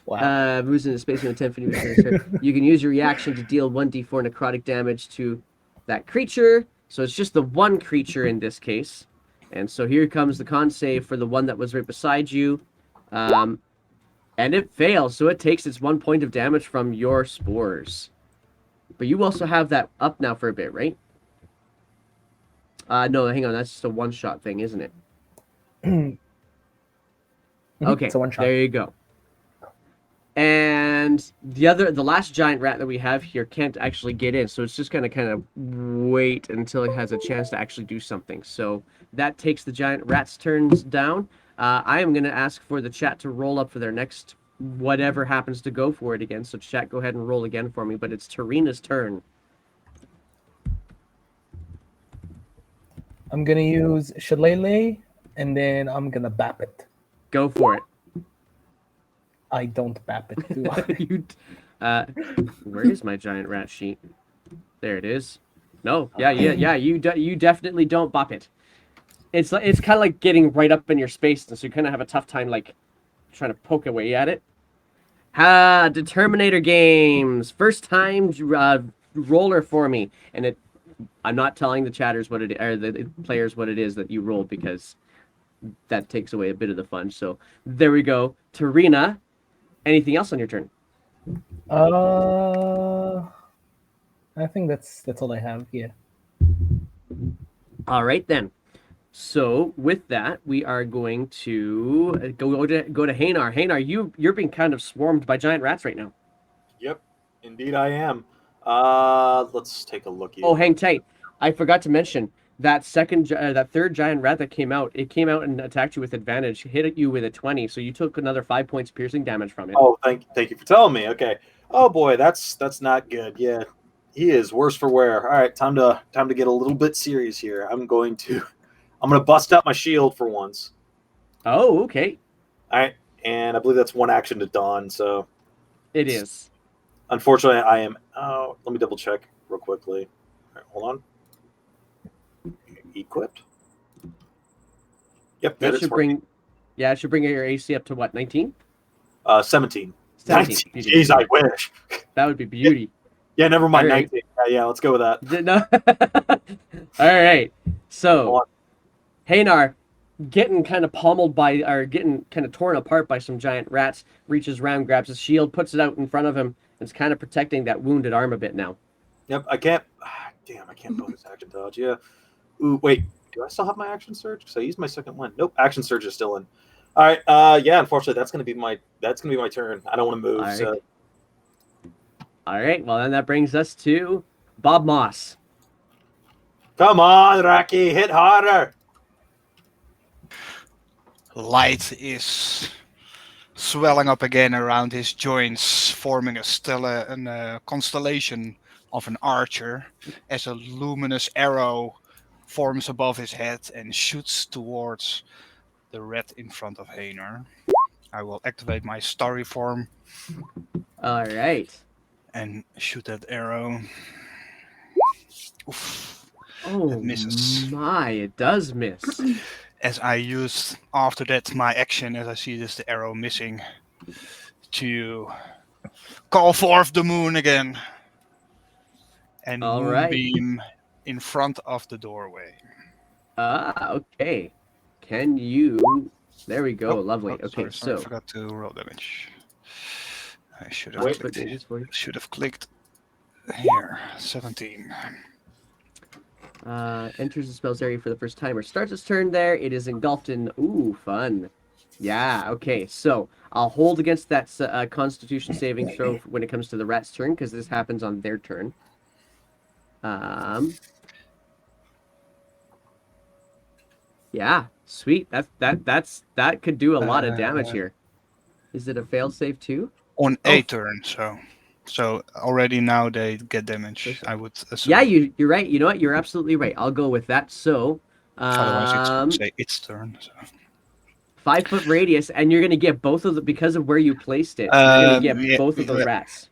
Wow. Moves into space in 10 feet of your turn. You can use your reaction to deal 1d4 necrotic damage to that creature. So it's just the one creature in this case. And so here comes the con save for the one that was right beside you. And it fails, so it takes its 1 point of damage from your spores. But you also have that up now for a bit, right? No, hang on, that's just a one-shot thing, isn't it? Okay, It's a one-shot. there you go. And the last giant rat that we have here can't actually get in, so it's just gonna kind of wait until it has a chance to actually do something. So that takes the giant rat's turns down. I am gonna ask for the chat to roll up for their next whatever happens to go for it again. So chat, go ahead and roll again for me. But it's Tarina's turn. I'm gonna use Shillelagh, and then I'm gonna bap it. Go for it. I don't bap it, do I? Where is my giant rat sheet? There it is. No, yeah. You definitely don't bop it. It's kind of like getting right up in your space, so you kind of have a tough time like trying to poke away at it. Determinator Games, first time roller for me, and I'm not telling the chatters what it or the players what it is that you rolled because that takes away a bit of the fun. So there we go. Tarina, anything else on your turn? I think that's all I have. Yeah. All right then. So with that, we are going to go to Hanar. Hanar, you're being kind of swarmed by giant rats right now. Yep, indeed I am. Let's take a look here. Oh, hang tight. I forgot to mention that third giant rat that came out. It came out and attacked you with advantage, hit you with a 20, so you took another 5 points piercing damage from it. Oh, thank you for telling me. Okay. Oh boy, that's not good. Yeah, he is worse for wear. All right, time to get a little bit serious here. I'm going to bust out my shield for once. Oh, okay. All right, and I believe that's one action to don. So it is. Unfortunately, I am. Oh, let me double check real quickly. All right, hold on. Equipped. Yep, That should bring. Yeah, it should bring your AC up to what? 19. 17. 17. 19. Jeez, I wish. That would be beauty. Yeah, never mind. All right. 19. Yeah, let's go with that. No. All right. So, Hanar, getting kind of pummeled by, or getting kind of torn apart by some giant rats, reaches around, grabs his shield, puts it out in front of him, and is kind of protecting that wounded arm a bit now. Yep, I can't. Damn, I can't bonus action dodge. Yeah. Ooh, wait. Do I still have my action surge? Because I used my second one. Nope, action surge is still in. All right. Yeah. Unfortunately, that's gonna be my turn. I don't want to move. All right. So. All right. Well, then that brings us to Bob Moss. Come on, Rocky, hit harder. Light is swelling up again around his joints, forming a constellation of an archer, as a luminous arrow forms above his head and shoots towards the rat in front of Hainer. I will activate my starry form All right. and shoot that arrow. Oof, Oh that misses. my, it does miss. As I use after that my action, as I see this the arrow missing, to call forth the moon again and All right. moonbeam in front of the doorway. Okay. Can you? There we go. Lovely. Okay, Sorry, I so forgot to roll damage. I should I'll have put clicked. damage for you. Should have clicked here. 17. Enters the spell's area for the first time or starts its turn there. It is engulfed in. Ooh, fun. Yeah. Okay. So I'll hold against that Constitution saving throw when it comes to the rat's turn because this happens on their turn. Yeah. Sweet. That could do a lot of damage here. Is it a fail save too? On Oh. a turn, so already now they get damage. I would assume. Yeah, you're right. You know what? You're absolutely right. I'll go with that. So, Otherwise, it's gonna say its turn. So. 5 foot radius, and you're gonna get both of the because of where you placed it. You're gonna get Yeah, both of those rats.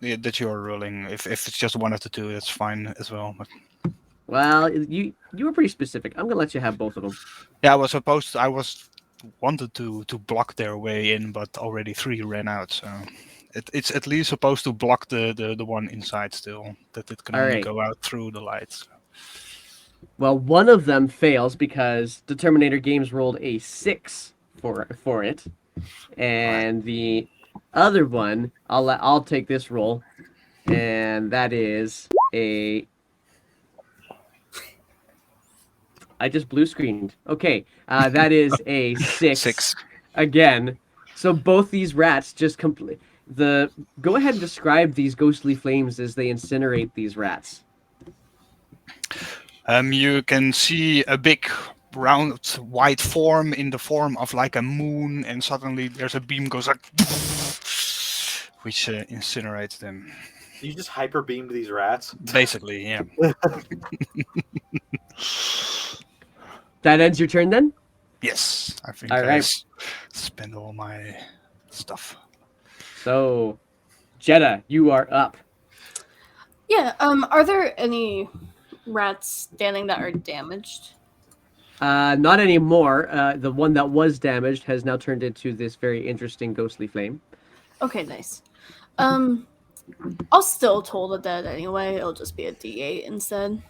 Yeah, that you are rolling. If it's just one of the two, that's fine as well. But Well, you were pretty specific. I'm gonna let you have both of them. yeah, I was wanted to block their way in, but already 3 ran out. So it's at least supposed to block the one inside still. That it can All only right. go out through the lights. Well, one of them fails because Determinator Games rolled a 6 for it, and the other one I'll take this roll, and that is a. I just blue screened. Okay, that is a 6. 6. Again. So both these rats just complete the. Go ahead and describe these ghostly flames as they incinerate these rats. You can see a big round white form in the form of like a moon, and suddenly there's a beam goes like, which incinerates them. You just hyper beamed these rats. Basically, yeah. That ends your turn then? Yes, I think All I right. spend all my stuff. So, Jeddah, you are up. Yeah. Are there any rats standing that are damaged? Not anymore. The one that was damaged has now turned into this very interesting ghostly flame. Okay, nice. I'll still toll the dead anyway. It'll just be a D8 instead.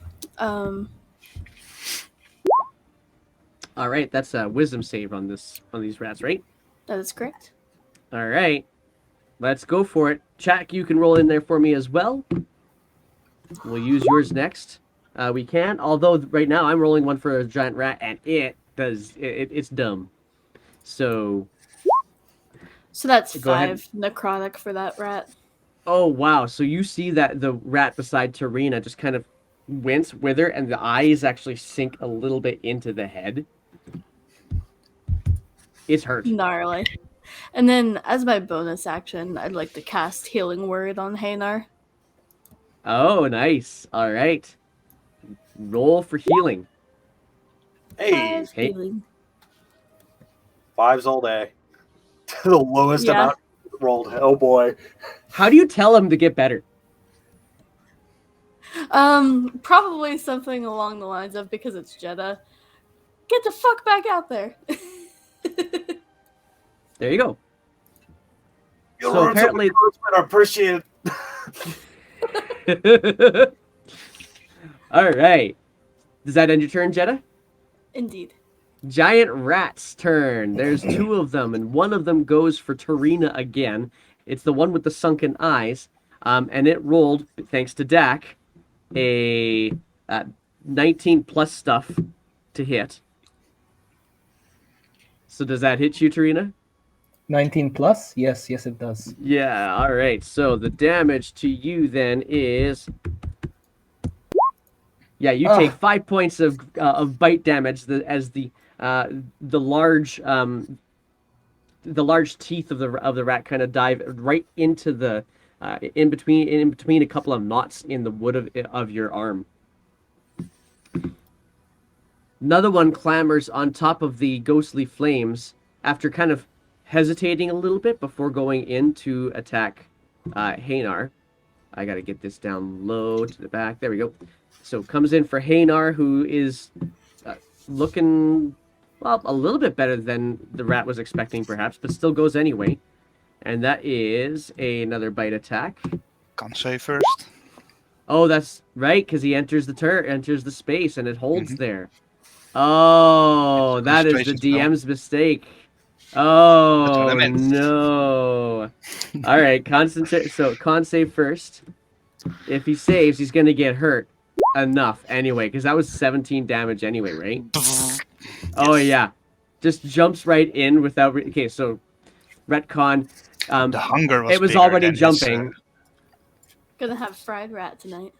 All right, that's a wisdom save on these rats, right? That is correct. All right, let's go for it. Chak, you can roll in there for me as well. We'll use yours next. We can, although right now I'm rolling one for a giant rat, and it's dumb. So that's Go ahead. 5 necrotic for that rat. oh wow, so you see that the rat beside Tarina just kind of wither, and the eyes actually sink a little bit into the head. It's hurt. Gnarly. And then, as my bonus action, I'd like to cast Healing Word on Hanar. Oh, nice. All right. Roll for healing. Hey, 5 hey. healing. 5s all day. The lowest Yeah. amount rolled. Oh boy. How do you tell him to get better? Probably something along the lines of, because it's Jeddah, get the fuck back out there. There you go. Your So words of apparently- encouragement are appreciated. All right. Does that end your turn, Jeddah? Indeed. Giant rat's turn. There's 2 of them, and one of them goes for Tarina again. It's the one with the sunken eyes, and it rolled, thanks to Dak, a 19 plus stuff to hit. So does that hit you, Tarina? 19 plus? Yes, it does. Yeah, all right. So the damage to you then is... Yeah, you take 5 points of bite damage as the large the large teeth of the rat kind of dive right into the in between a couple of knots in the wood of your arm. Another one clambers on top of the ghostly flames after kind of hesitating a little bit before going in to attack Hanar. I gotta get this down low to the back. There we go. So comes in for Hanar, who is looking, well, a little bit better than the rat was expecting, perhaps, but still goes anyway. And that is another bite attack. Can't say first. Oh, that's right, because he enters the space, and it holds there. Oh, that is the DM's mistake. Oh, no. All right, concentrate. So, con save first. If he saves, he's going to get hurt enough anyway, because that was 17 damage anyway, right? Oh, yeah. Just jumps right in without... Okay, so, retcon. The hunger was it was bigger already than jumping. Gonna have fried rat tonight.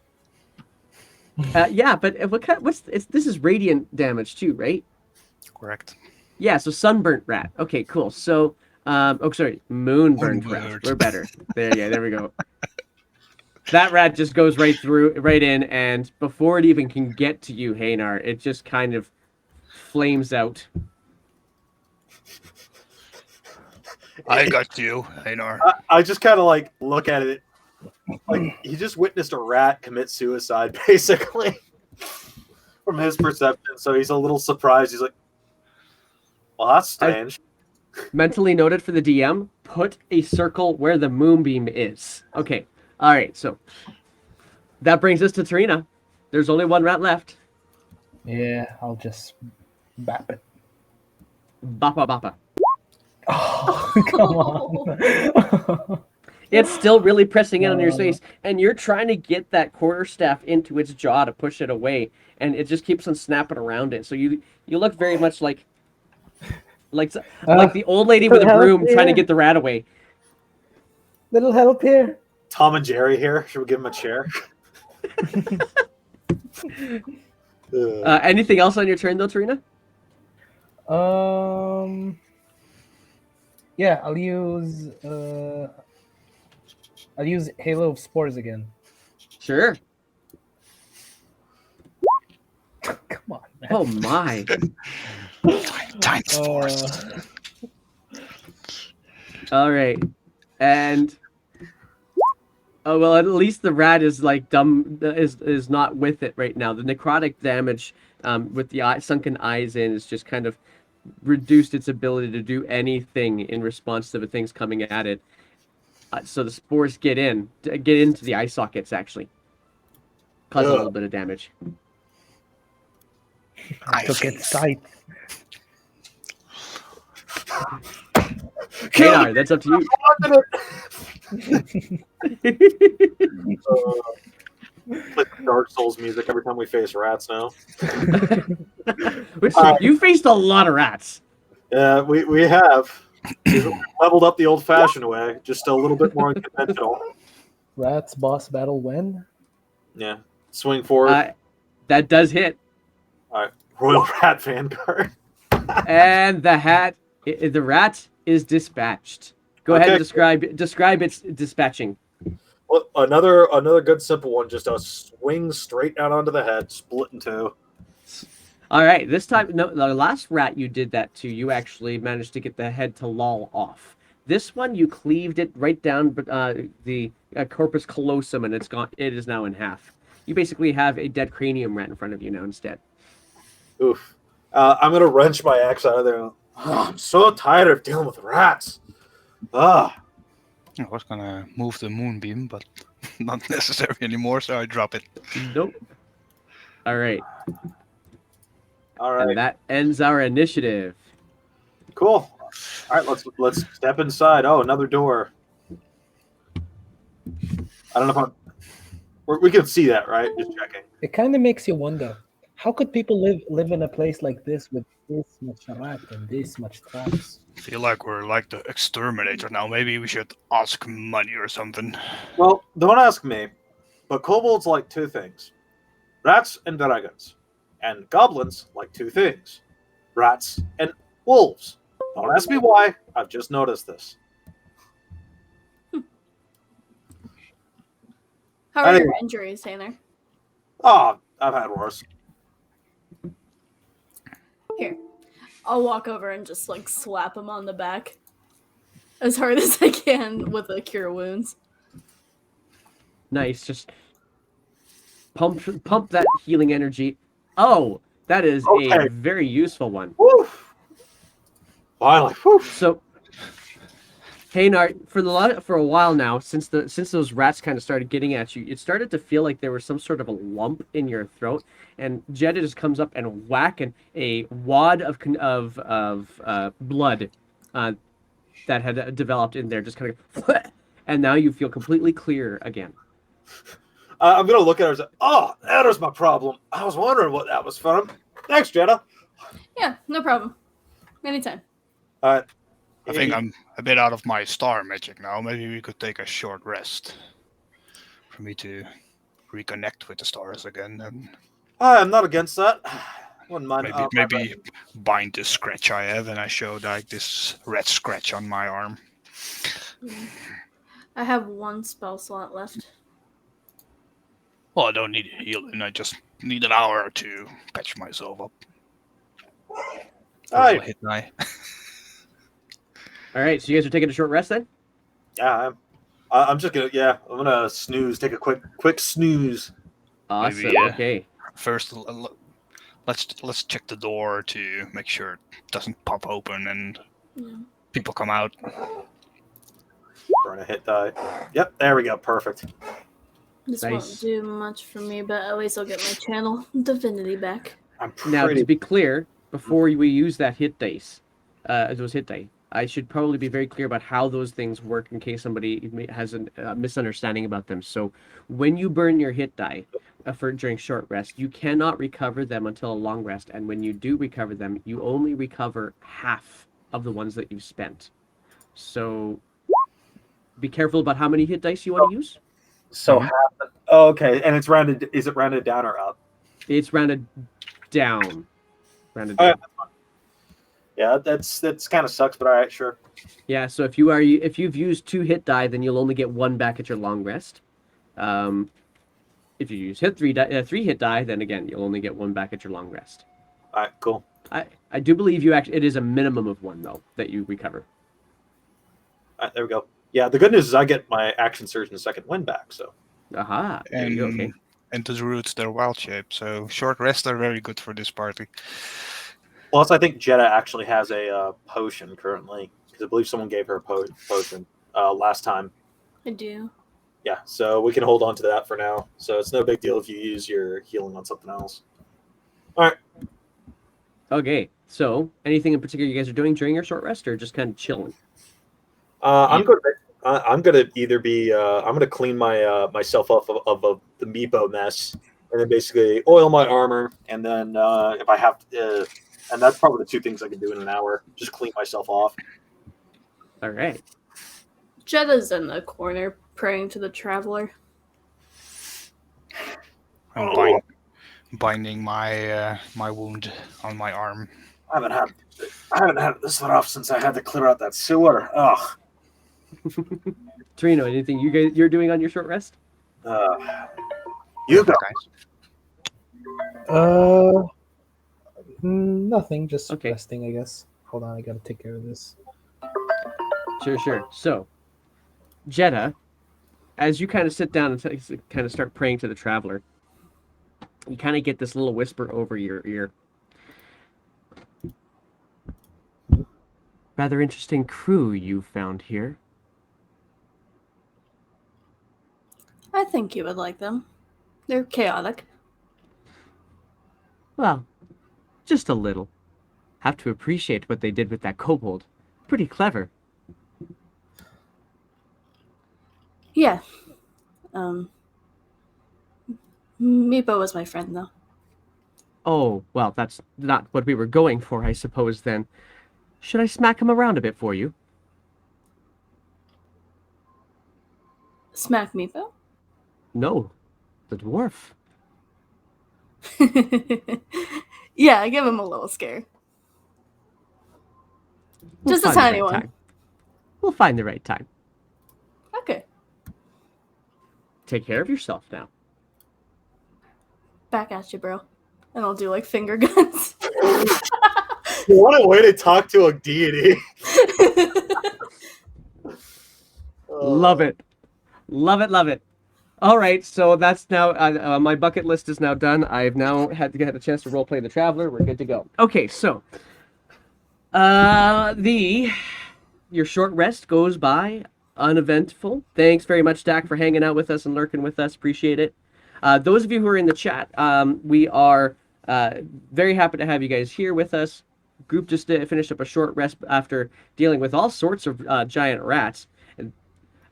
Yeah, but this is radiant damage too, right? Correct. Yeah, so sunburnt rat. Okay, cool. So, moonburnt rat. Moonbird. We're better. There we go. That rat just goes right in, and before it even can get to you, Hanar, it just kind of flames out. I got you, Hanar. I just kind of like look at it. Like he just witnessed a rat commit suicide, basically, from his perception. So he's a little surprised. He's like, "Well, that's strange." Mentally noted for the DM: put a circle where the moonbeam is. Okay, all right. So that brings us to Trina. There's only one rat left. Yeah, I'll just bap it. Bappa bappa. Oh, come on. It's still really pressing in on your face, and you're trying to get that quarterstaff into its jaw to push it away, and it just keeps on snapping around it. So you look very much like the old lady with a broom trying to get the rat away. Little help here. Tom and Jerry here. Should we give him a chair? Anything else on your turn, though, Tarina? Yeah, I'll use Halo of Spores again. Sure. Come on, man. Oh my. Tiny spores. All right, and oh well, at least the rat is like dumb. Is not with it right now. The necrotic damage, with the sunken eyes in, is just kind of reduced its ability to do anything in response to the things coming at it. So the spores get into the eye sockets, actually, cause a little bit of damage. I took its sight. Hanar, that's up to you. Like Dark Souls music every time we face rats now. You faced a lot of rats. Yeah, we have. We've leveled up the old-fashioned way, just a little bit more unconventional. Rats boss battle when? Yeah, swing forward. That does hit. All right, Royal Rat Vanguard. And the rat is dispatched. Go ahead and describe its dispatching. Well, another good simple one. Just a swing straight down onto the head, split in two. All right, this time, no, the last rat you did that to, you actually managed to get the head to loll off. This one, you cleaved it right down the corpus callosum, and it's gone. It is now in half. You basically have a dead cranium rat in front of you now instead. Oof. I'm gonna wrench my axe out of there. Oh, I'm so tired of dealing with rats. I was gonna move the moonbeam, but not necessary anymore, so I drop it. Nope. All right. All right. And that ends our initiative. Cool. All right, let's step inside. Oh, another door. I don't know if we can see that, right? Just checking. It kind of makes you wonder, how could people live in a place like this with this much rat and this much traps? I feel like we're like the exterminator now. Maybe we should ask money or something. Well, don't ask me, but kobolds like two things: rats and dragons. And goblins like two things: rats and wolves. Don't ask me why. I've just noticed this. How are your Anyway. injuries, Tanner? Oh, I've had worse. Here, I'll walk over and just like slap him on the back as hard as I can with a cure wounds. Nice. Just pump that healing energy. Oh, that is a Okay. very useful one. Woo! Finally. Woo! So, hey Nart, for a while now, since those rats kind of started getting at you, it started to feel like there was some sort of a lump in your throat, and Jeddah just comes up and whack a wad of blood that had developed in there, just kind of, and now you feel completely clear again. I'm going to look at her and say, oh, that was my problem. I was wondering what that was from. Thanks, Jenna. Yeah, no problem. Anytime. All right. I think I'm a bit out of my star magic now. Maybe we could take a short rest for me to reconnect with the stars again, and I'm not against that. Wouldn't mind. maybe bind the scratch I have, and I showed like this red scratch on my arm. I have one spell slot left. Well, I don't need healing. I just need an hour to patch myself up. All right. Hit die. All right, so you guys are taking a short rest then? Yeah, I'm just gonna. Yeah, I'm gonna snooze. Take a quick snooze. Awesome. Maybe, Okay. First, let's check the door to make sure it doesn't pop open and people come out. Burn a hit die. Yep, there we go. Perfect. This Nice. won't do much for me, but at least I'll get my channel divinity back. I'm Now, pretty. to be clear, before we use that hit dice, those hit die, I should probably be very clear about how those things work in case somebody has a misunderstanding about them. So, when you burn your hit die during short rest, you cannot recover them until a long rest, and when you do recover them, you only recover half of the ones that you've spent. So, be careful about how many hit dice you want to use. So okay, and it's rounded. Is it rounded down or up? It's rounded down. Rounded Oh, down. yeah. Yeah, that's kind of sucks, but all right, sure. Yeah, so if you've used 2 hit die, then you'll only get 1 back at your long rest. If you use 3 hit die, then again you'll only get 1 back at your long rest. All right, cool. I do believe it is a minimum of 1 though that you recover. All right, there we go. Yeah, the good news is I get my action surge and second wind back. So Aha. There you go. Okay. And the roots, they're wild shape, so short rests are very good for this party. plus, I think Jetta actually has a potion currently because I believe someone gave her a potion last time. I do. Yeah, so we can hold on to that for now. So it's no big deal if you use your healing on something else. All right. Okay. So, anything in particular you guys are doing during your short rest, or just kind of chilling? I'm gonna either be I'm gonna clean my myself up of the Meepo mess, and then basically oil my armor, and then if I have to, and that's probably the 2 things I can do in an hour. Just clean myself off. All right. Jetta's in the corner praying to the traveler. I'm binding my my wound on my arm. I haven't had it this rough since I had to clear out that sewer. Ugh. Torino, anything you're doing on your short rest? You go. Nothing. Just Okay. resting, I guess. Hold on, I gotta take care of this. Sure. So, Jeddah, as you kind of sit down and kind of start praying to the traveler, you kind of get this little whisper over your ear. Rather interesting crew you found here. I think you would like them. They're chaotic. Well, just a little. Have to appreciate what they did with that kobold. Pretty clever. Yeah. Meepo was my friend, though. Oh, well, that's not what we were going for, I suppose, then. Should I smack him around a bit for you? Smack Meepo? No, the dwarf. Yeah, I give him a little scare. Just a find the tiny right one. time. We'll find the right time. Okay. Take care of yourself now. Back at you, bro. And I'll do like finger guns. What a way to talk to a deity. Love it. Love it, love it. All right, so that's now my bucket list is now done. I've now had to get a chance to roleplay the traveler. We're good to go. Okay, so your short rest goes by uneventful. Thanks very much, Dak, for hanging out with us and lurking with us. Appreciate it. Those of you who are in the chat, we are very happy to have you guys here with us. Group just finished up a short rest after dealing with all sorts of giant rats. And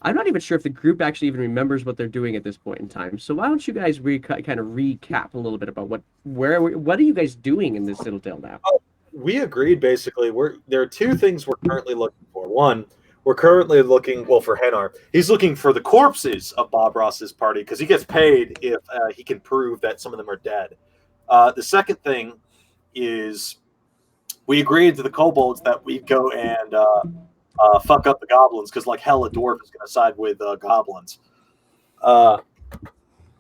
I'm not even sure if the group actually even remembers what they're doing at this point in time. So why don't you guys kind of recap a little bit about what are you guys doing in this Citadel now? We agreed basically. There are two things we're currently looking for. One, we're currently looking for Henar. He's looking for the corpses of Bob Ross's party because he gets paid if he can prove that some of them are dead. The second thing is we agreed to the kobolds that we'd go and fuck up the goblins because like hell a dwarf is going to side with goblins.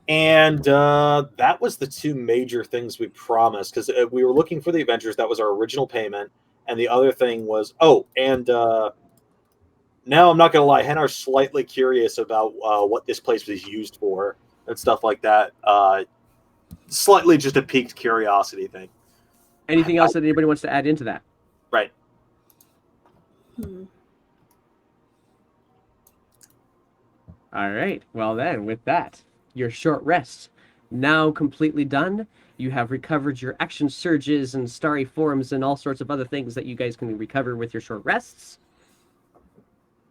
And that was the two major things we promised because we were looking for the Avengers. That was our original payment. And the other thing was, now I'm not going to lie, Henar's slightly curious about what this place was used for and stuff like that. Slightly just a piqued curiosity thing. Anything else that anybody wants to add into that? Right. All right. Well then, with that, your short rest now completely done. You have recovered your action surges and starry forms and all sorts of other things that you guys can recover with your short rests.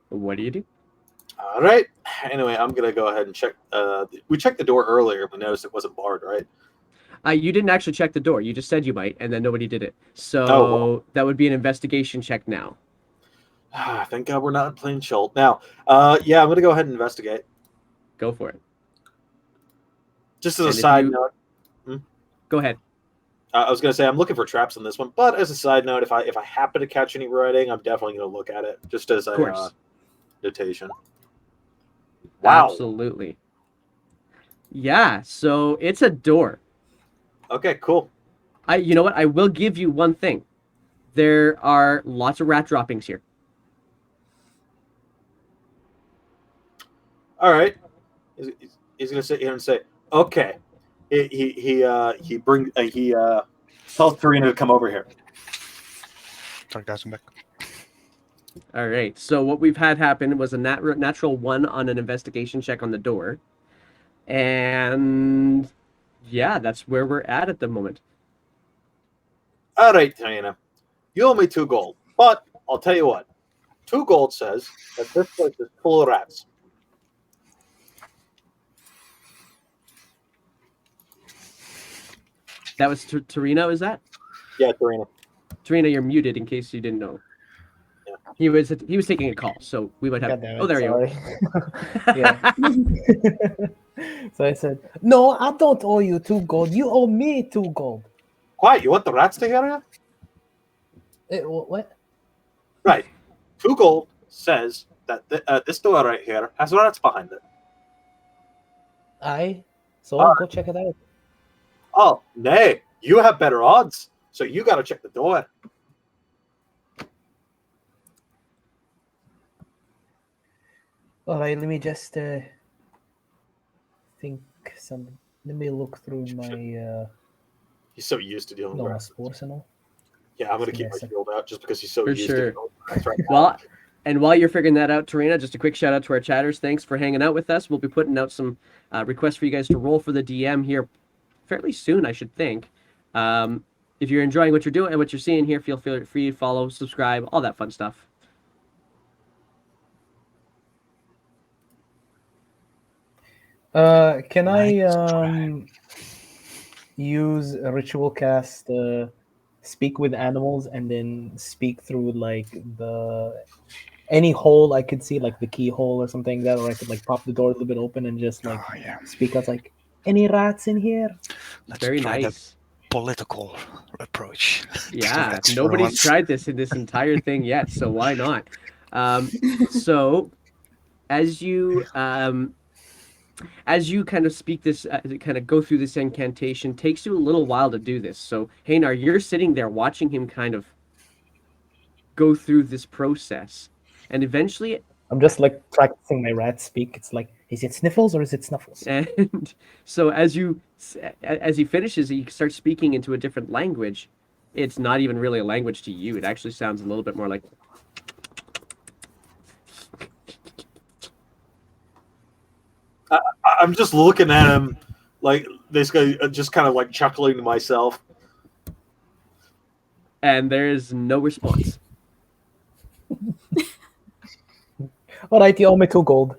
What do you do? All right. Anyway, I'm going to go ahead and check. We checked the door earlier, but noticed it wasn't barred, right? You didn't actually check the door. You just said you might, and then nobody did it. So well. That would be an investigation check now. Thank God we're not in plain Schult. Now, yeah, I'm going to go ahead and investigate. Go for it. Just as a side note. Go ahead. I was going to say I'm looking for traps on this one, but as a side note, if I happen to catch any writing, I'm definitely going to look at it just as a notation. Wow. Absolutely. Yeah, so it's a door. Okay, cool. You know what? I will give you one thing. There are lots of rat droppings here. All right. He's going to sit here and say, okay. He tells Karina to come over here. Sorry, guys, I'm back. All right. So what we've had happen was a natural 1 on an investigation check on the door. And yeah, that's where we're at the moment. All right, Karina. You owe me 2 gold. But I'll tell you what. 2 gold says that this place is full of rats. That was Torino, is that? Yeah, Karina. Torino, you're muted in case you didn't know. Yeah. He was taking a call, so we would have. Oh, there you go. Yeah. So I said, "No, I don't owe you 2 gold. You owe me 2 gold." Quiet. You want the rats to hear you? What? Right. 2 gold says that this door right here has rats behind it. Go check it out. Oh, nay. You have better odds, so you got to check the door. All right, let me just think some. Let me look through my. He's so used to dealing with rats. Sports and all. Yeah, I'm going to keep my shield out just because he's so used to dealing with rats right now. Well, and while you're figuring that out, Tarina, just a quick shout out to our chatters. Thanks for hanging out with us. We'll be putting out some requests for you guys to roll for the DM here fairly soon, I should think. If you're enjoying what you're doing and what you're seeing here, feel free to follow, subscribe, all that fun stuff. Can I use a ritual cast speak with animals and then speak through like any hole I could see, like the keyhole or something like that, or I could like pop the door a little bit open and just like speak out like, any rats in here? Very nice. political approach. Yeah, Let's for nobody's once. tried this in this entire thing yet, so why not? So as you kind of speak this, kind of go through this incantation, takes you a little while to do this. So Haynar, you're sitting there watching him kind of go through this process, and eventually, I'm just like practicing my rat speak. It's like, is it sniffles or is it snuffles? and so as he finishes, he starts speaking into a different language. It's not even really a language to you. It actually sounds a little bit more like. I'm just looking at him, like this guy, just kind of like chuckling to myself. And there's no response. All right, you owe me 2 gold.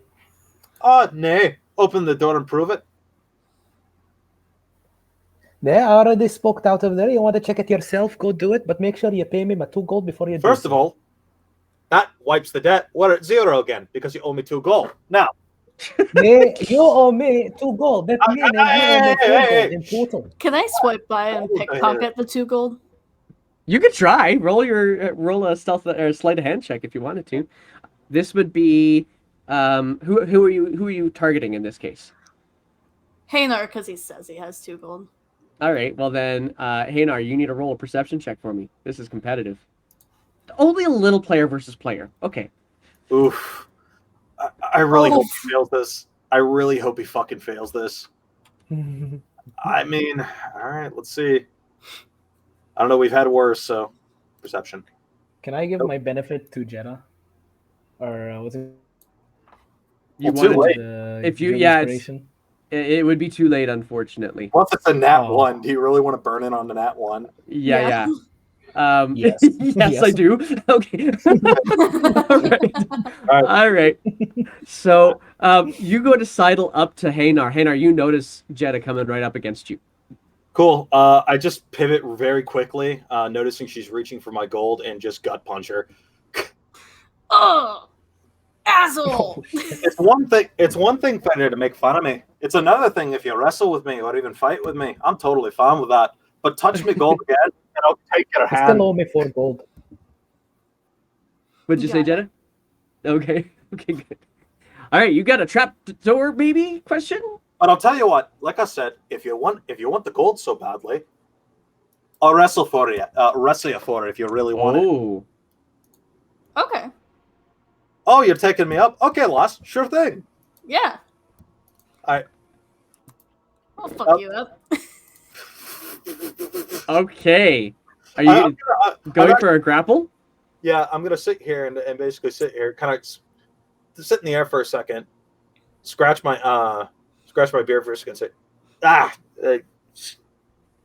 Oh, nay. Open the door and prove it. Yeah, I already spoke out of there. You want to check it yourself? Go do it, but make sure you pay me my 2 gold before you do First of so. all, that wipes the debt. We're at 0 again because you owe me 2 gold. Now, Yeah, you owe me 2 gold. That means you owe me 4 hey. gold in total. Can I swipe by and pickpocket the 2 gold? You could try roll a stealth or a sleight of hand check if you wanted to. This would be who are you targeting in this case? Haynar, because he says he has 2 gold. All right, well then, Haynar, you need to roll a perception check for me. This is competitive. Only a little player versus player. Okay. oof. I really hope he fails this. I really hope he fucking fails this. I mean, all right, let's see. I don't know. We've had worse, so perception. Can I give my benefit to Jeddah? Or what's it? You Well, too wanted late. The If you- Guild yeah, it's- Inspiration? it would be too late, unfortunately. Once it's a nat Oh. 1, do you really want to burn in on the nat 1? Yeah. Yeah. Yes, Yes. yes, I Yes. do. Okay. All All right. So you go to sidle up to Haynar. Haynar, you notice Jeddah coming right up against you. Cool. I just pivot very quickly, noticing she's reaching for my gold, and just gut punch her. Oh, asshole! It's one thing for you to make fun of me. It's another thing if you wrestle with me or even fight with me. I'm totally fine with that. But touch me gold again, and I'll take your You hand. still owe me 4 gold. What'd you say, Got Jeddah? Okay. Okay, good. All right, you got a trap door, maybe? Question? But I'll tell you what. Like I said, if you want the gold so badly, I'll wrestle for you. Wrestle you for it if you really want it. Oh. Okay, Oh, you're taking me up? Okay, Lost. Sure thing. yeah. Alright. I'll fuck you up. Okay. Are you I'm going gonna- for a grapple? Yeah, I'm gonna sit here and basically sit here, kind of sit in the air for a second, scratch my beard for a second, say,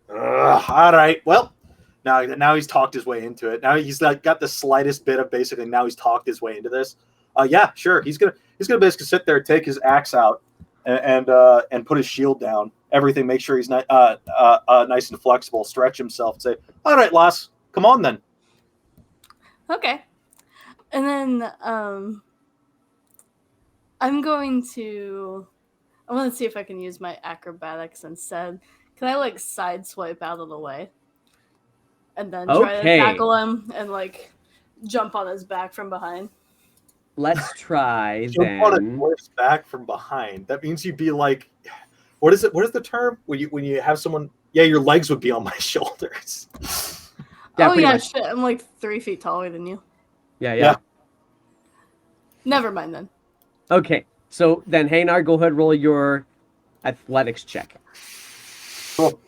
all right, well, now he's talked his way into it. Now he's like got the slightest bit of basically. Now he's talked his way into this. Yeah, sure. He's gonna basically sit there, take his axe out, and put his shield down. Everything. Make sure he's nice and flexible. Stretch himself. And say, all right, Lass, come on then. Okay. And then I want to see if I can use my acrobatics instead. Can I like side swipe out of the way? And then try to Okay. tackle him and like jump on his back from behind. Let's try Jump on a then. dwarf's back from behind. That means you'd be like, what is it? What is the term when you have someone? Yeah, your legs would be on my shoulders. Yeah, oh pretty yeah, much. shit. I'm like 3 feet taller than you. Yeah. Never mind then. Okay. So then, Haynar, go ahead, roll your athletics check. Cool.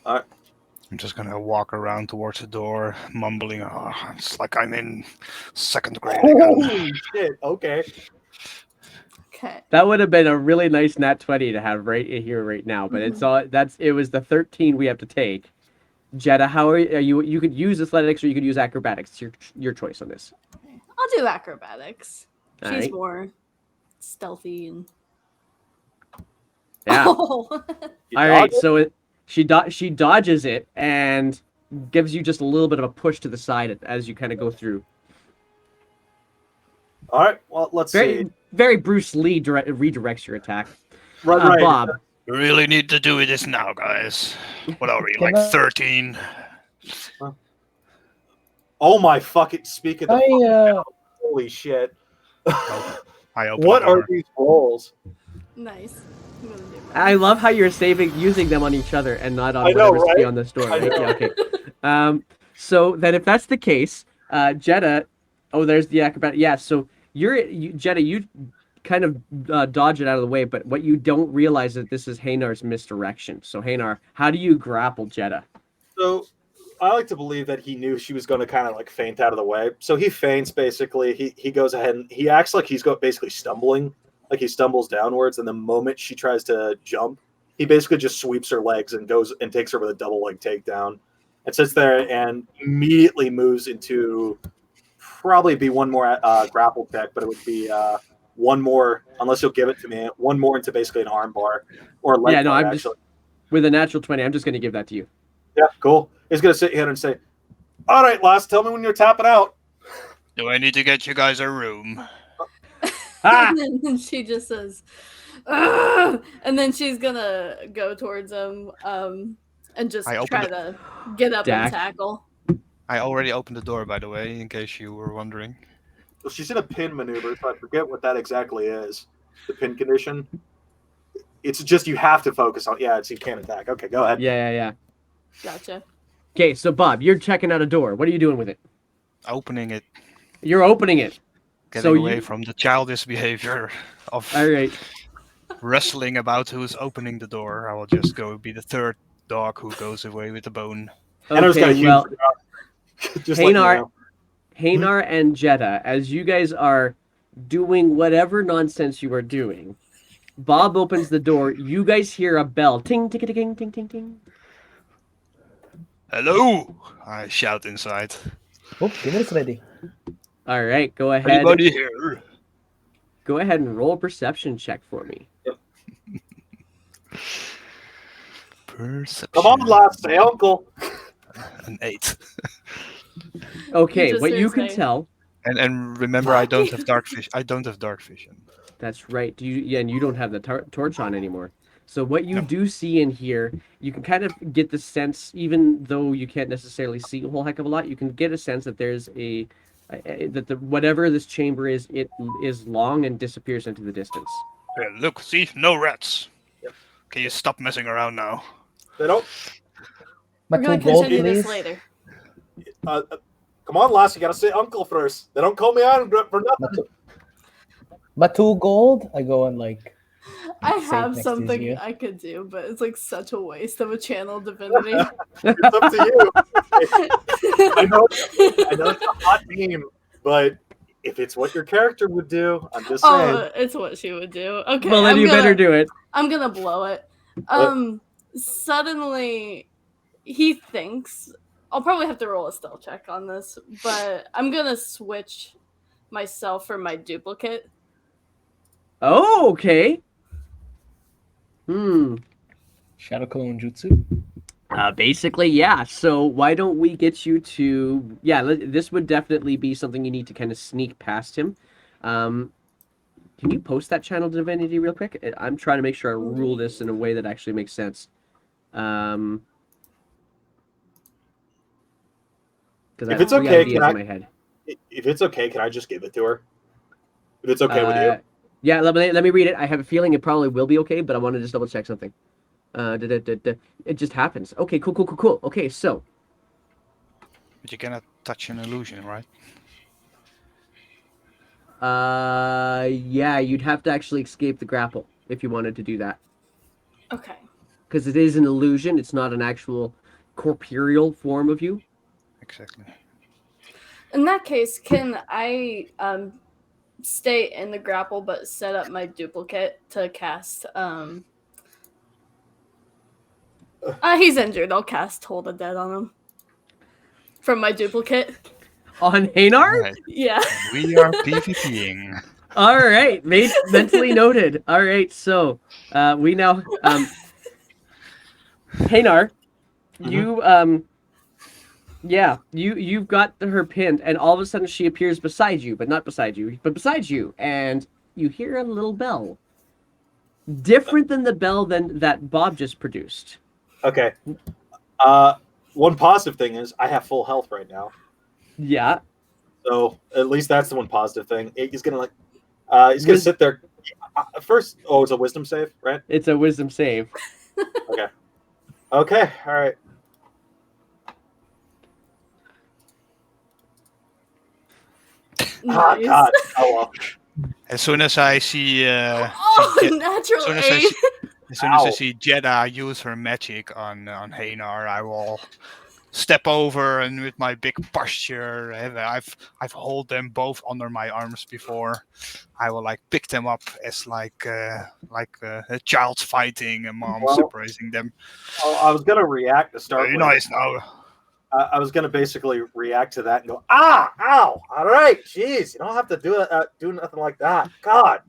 I'm just gonna walk around towards the door, mumbling. Oh, it's like I'm in 2nd grade again. Holy shit! Okay. Okay. That would have been a really nice nat 20 to have right here, right now. But it was the 13 we have to take. Jeddah, how are you? You could use athletics or you could use acrobatics. It's your choice on this. I'll do acrobatics. All She's right. more stealthy and. Yeah. Oh. You All right. dodge it? So she dodges it and gives you just a little bit of a push to the side as you kind of go through. All right. Well, let's see. Very Bruce Lee redirects your attack. Right. Bob, We really need to do this now, guys. What are we, Can like I- 13? Oh my fucking! Speaking of I holy shit! I open What the are door. these rolls? Nice. I'm gonna do I love how you're using them on each other and not on I know, whatever's right? beyond the store. I Right? know. Yeah, okay. So then if that's the case, Jetta, oh, there's the acrobat. Yeah, so Jetta, you kind of dodge it out of the way, but what you don't realize is that this is Haynar's misdirection. So Haynar, how do you grapple Jetta? So I like to believe that he knew she was going to kind of like faint out of the way. So he feints basically. He goes ahead and he acts like he's basically stumbling, like he stumbles downwards. And the moment she tries to jump, he basically just sweeps her legs and goes and takes her with a double leg takedown, and sits there and immediately moves into probably be one more grapple check, but it would be one more unless you'll give it to me. One more into basically an arm bar or a leg Yeah, no, bar I'm actually. just with a natural 20. I'm just going to give that to you. Yeah, cool. He's gonna sit here and say, "All right, lass, tell me when you're tapping out." Do I need to get you guys a room? Ah! And then she just says, "Ugh!" And then she's gonna go towards him, and just I open try it. to get up Dak. and tackle. I already opened the door, by the way, in case you were wondering. Well, she's in a pin maneuver, so I forget what that exactly is. The pin condition. It's just you have to focus on. Yeah, it's you can't attack. Okay, go ahead. Yeah. Gotcha. Okay, so Bob, you're checking out a door. What are you doing with it? Opening it, You're opening it. getting So away you- from the childish behavior of All right. wrestling about who's opening the door. I will just go be the third dog who goes away with the bone. And I just got a Okay, huge. well, just let you Haynar, know. Haynar and Jetta, as you guys are doing whatever nonsense you are doing, Bob opens the door. You guys hear a bell. Ting, ting, ting, ting, ting, ting, ting. Hello! I shout inside. Oh, dinner's ready. All right, go ahead. Anybody here? Go ahead and roll a perception check for me. Perception. Come on, lass, say uncle. An 8. Okay, just what say you his can name. tell. And remember, I don't have dark vision. I don't have dark vision. That's right. Yeah, and you don't have the torch on anymore. So what you No. do see in here, you can kind of get the sense, even though you can't necessarily see a whole heck of a lot, you can get a sense that there's that the whatever this chamber is, it is long and disappears into the distance. Yeah, look, see, no rats. Yep. Can you stop messing around now? They don't. My We're two gonna gold, continue this please. later. Come on, lass, you gotta say uncle first. They don't call me out for My nothing. two, my 2 gold. I go and like. I Save have next to something you. I could do, but it's like such a waste of a channel divinity. It's up to you. I know it's a hot name, but if it's what your character would do, I'm just saying. Oh, it's what she would do. Okay, Well, then you better do it. I'm gonna blow it. Suddenly, he thinks I'll probably have to roll a stealth check on this, but I'm gonna switch myself for my duplicate. Oh, okay. Shadow Clone Jutsu. Basically, yeah. So why don't we get you to? Yeah, this would definitely be something you need to kind of sneak past him. Can you post that channel divinity real quick? I'm trying to make sure I rule this in a way that actually makes sense. Because If it's okay, can in my head. If it's okay, can I just give it to her? If it's okay with you. Yeah, let me read it. I have a feeling it probably will be okay, but I want to just double check something. It just happens. Okay, cool. Okay, so But you cannot touch an illusion, right? yeah, you'd have to actually escape the grapple if you wanted to do that. Okay. Because it is an illusion, it's not an actual corporeal form of you. Exactly. In that case, can I stay in the grapple but set up my duplicate to cast he's injured. I'll cast Toll the Dead on him. From my duplicate. On Hanar? Right. Yeah. We are PvPing. All right, mentally noted. All right, so we now Hanar, you you've got her pinned, and all of a sudden she appears beside you, but not beside you, but beside you, and you hear a little bell. different than the bell that Bob just produced. Okay. One positive thing is I have full health right now, Yeah. so at least that's the one positive thing. He's gonna Wis- sit there first. Oh, it's a wisdom save, right? It's a wisdom save. Okay. Okay. All right. Ah, Nice. God. Oh well. As soon as I see, Oh, see natural soon as I 8. see, as soon as I Ow. see Jeddah use her magic on Hanar, I will step over and with my big posture, and I've held them both under my arms before. I will like pick them up as like a child's fighting and mom Well, separating them. I was gonna react to start Very with. nice now. I was gonna basically react to that and go, ow, all right, jeez, you don't have to do nothing like that. God,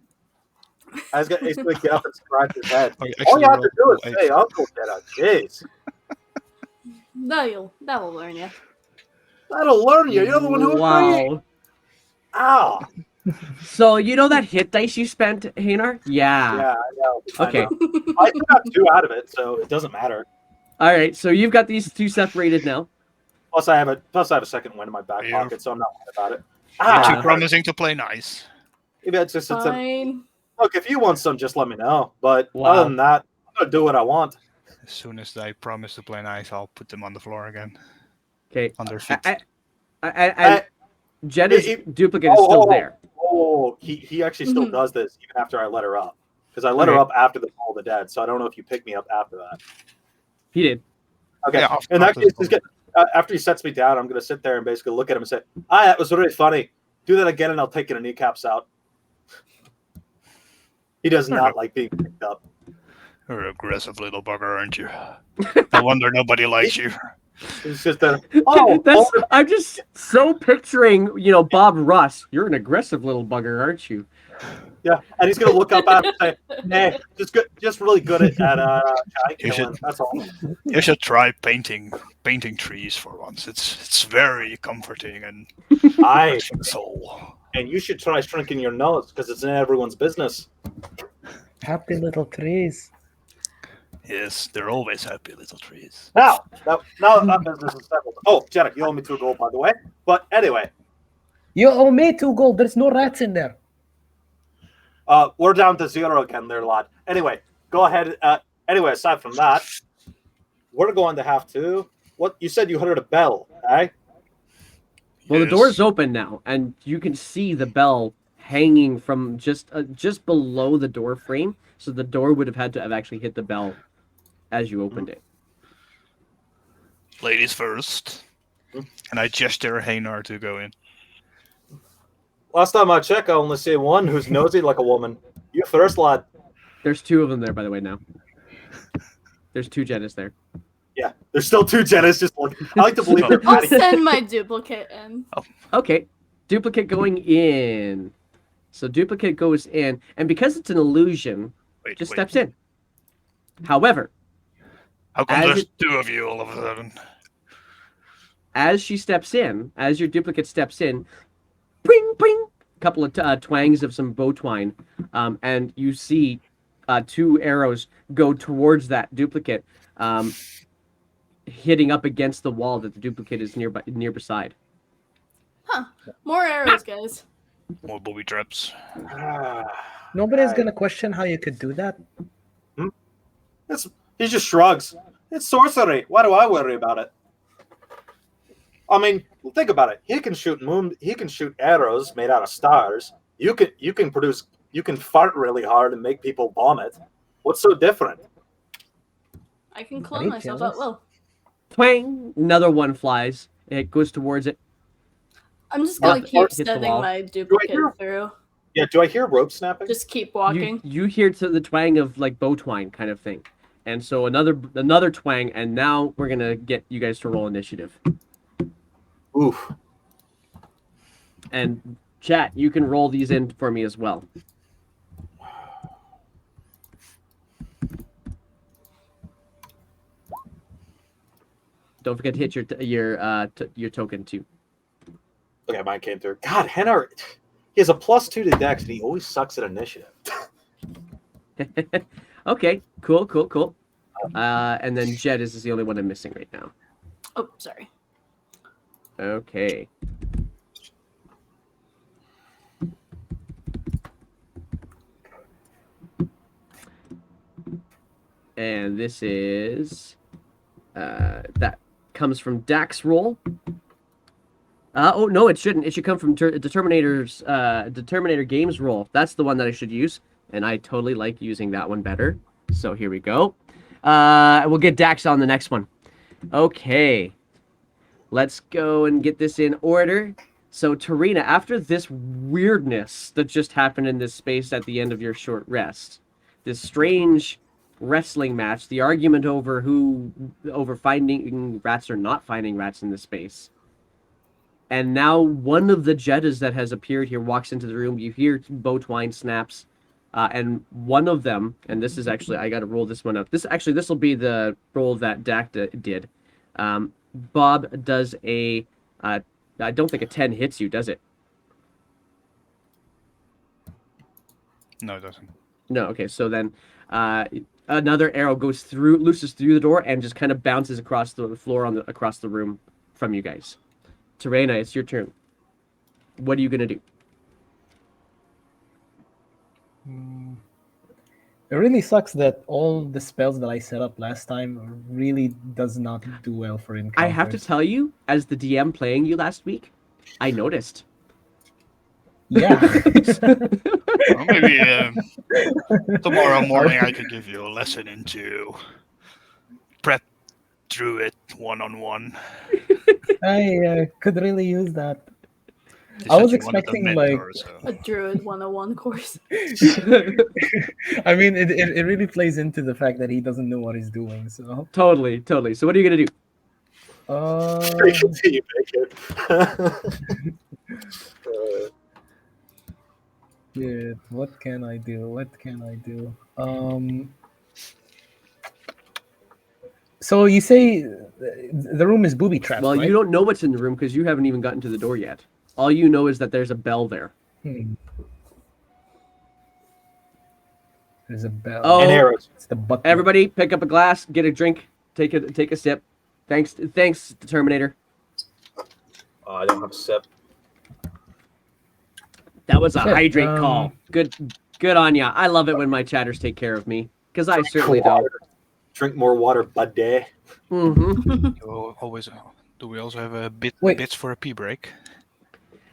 I was gonna basically get up and scratch his head. Oh, you All actually you have to do rolled is eight. say, Uncle Jeddah, jeez, That will learn you. that'll learn you. You're the one who agreed. Wow. Ow. So you know that hit dice you spent, Hanar? Yeah. Yeah, I know. Okay. I know. I still got 2 out of it, so it doesn't matter. All right. So you've got these two separated now. Plus, I have a second one in my back Yeah. pocket, so I'm not worried about it. You're Yeah. too promising to play nice. Maybe it's just Fine. look. If you want some, just let me know. But Wow. other than that, I'm gonna do what I want. As soon as I promise to play nice, I'll put them on the floor again, Okay. on their feet. And Jeddah's It- duplicate is still there. Oh, he actually still Mhm. does this even after I let her up. Because I let her Okay. up after the Fall of the Dead, so I don't know if you pick me up after that. He did. Okay. Yeah, In that after case, the just after he sets me down, I'm going to sit there and basically look at him and say, that was really funny. Do that again and I'll take your kneecaps out. He does not like being picked up. You're an aggressive little bugger, aren't you? No wonder nobody likes you. It's just that, oh, I'm just so picturing, Bob Russ. You're an aggressive little bugger, aren't you? yeah. And he's going to look up at him and say, hey, just really good at You should- killing. That's all. You should try painting trees for once. It's very comforting and Aye. for the soul. And you should try shrinking your nose because it's in everyone's business. Happy little trees. Yes, they're always happy little trees. Now that business is settled. Oh, Jeddah, you owe me 2 gold, by the way. But anyway, You owe me 2 gold. There's no rats in there. we're down to 0 again there, lad. Anyway, go ahead. Anyway, aside from that, we're going to have to... What? You said you heard a bell, eh? Well, Yes. the door's open now, and you can see the bell hanging from just below the door frame. So the door would have had to have actually hit the bell as you opened it. Ladies first. And I gesture Hanar to go in. Last time I checked, I only see one who's nosy like a woman. You first, lad. There's 2 of them there, by the way, now. There's 2 Jeddahs there. Yeah, there's still 2 Jeddas. Just like I like to believe they're I'll ready. send my duplicate in. Okay, duplicate going in. So duplicate goes in, and because it's an illusion, Wait, just wait. steps in. However, How come as there's it- 2 of you all of a sudden? as she steps in, as your duplicate steps in, ping, ping, a couple of twangs of some bow twine, and you see 2 arrows go towards that duplicate, hitting up against the wall that the duplicate is near beside. More arrows, guys. More booby traps. Nobody's Right. gonna question how you could do that. He just shrugs. It's sorcery. Why do I worry about it? I mean, think about it. He can shoot arrows made out of stars. You can fart really hard and make people vomit. What's so different? I can clone Any myself killers? at will. Twang! Another one flies. It goes towards it. I'm just gonna Hit keep the sending wall. my duplicate hear- through. Yeah, do I hear rope snapping? Just keep walking. You hear to the twang of like bow twine kind of thing, and so another twang, and now we're gonna get you guys to roll initiative. Oof. And chat, you can roll these in for me as well. Don't forget to hit your token too. Okay, mine came through. God, Hennar, he has a +2 to Dex, and he always sucks at initiative. Okay, cool. And then Jed is the only one I'm missing right now. Oh, sorry. Okay. And this is that comes from Dax roll. Oh no, it shouldn't. It should come from Determinator Games roll. That's the one that I should use, and I totally like using that one better. So here we go. We'll get Dax on the next one. Okay, let's go and get this in order. So Tarina, after this weirdness that just happened in this space at the end of your short rest, this strange wrestling match, the argument over finding rats or not finding rats in this space. And now one of the Jeddas that has appeared here walks into the room. You hear bow twine snaps, and one of them, and this is actually, I got to roll this one up. This will be the roll that Dak did. Bob does a, I don't think a 10 hits you, does it? No, it doesn't. No. Okay, so then another arrow looses through the door and just kind of bounces across the floor across the room from you guys. Terena, it's your turn. What are you gonna do? It really sucks that all the spells that I set up last time really does not do well for encounters. I have to tell you, as the DM playing you last week, I noticed. Yeah. Well, maybe tomorrow morning I could give you a lesson into prep through it one-on-one. I could really use that. I was expecting A Druid 101 course. I mean, it really plays into the fact that he doesn't know what he's doing. So Totally. So what are you gonna do? Continue, Yeah, what can I do? So you say the room is booby trapped, Well, right? you don't know what's in the room because you haven't even gotten to the door yet. All you know is that there's a bell there. There's a bell. Oh, And arrows. It's the button. Everybody, pick up a glass, get a drink, take a sip. Thanks, Terminator. I don't have a sip. That was a Shit, hydrate call. Good on ya. I love it when my chatters take care of me because I certainly don't. Drink more water, buddy. Mm-hmm. Always. Do we also have Wait. bits for a pee break?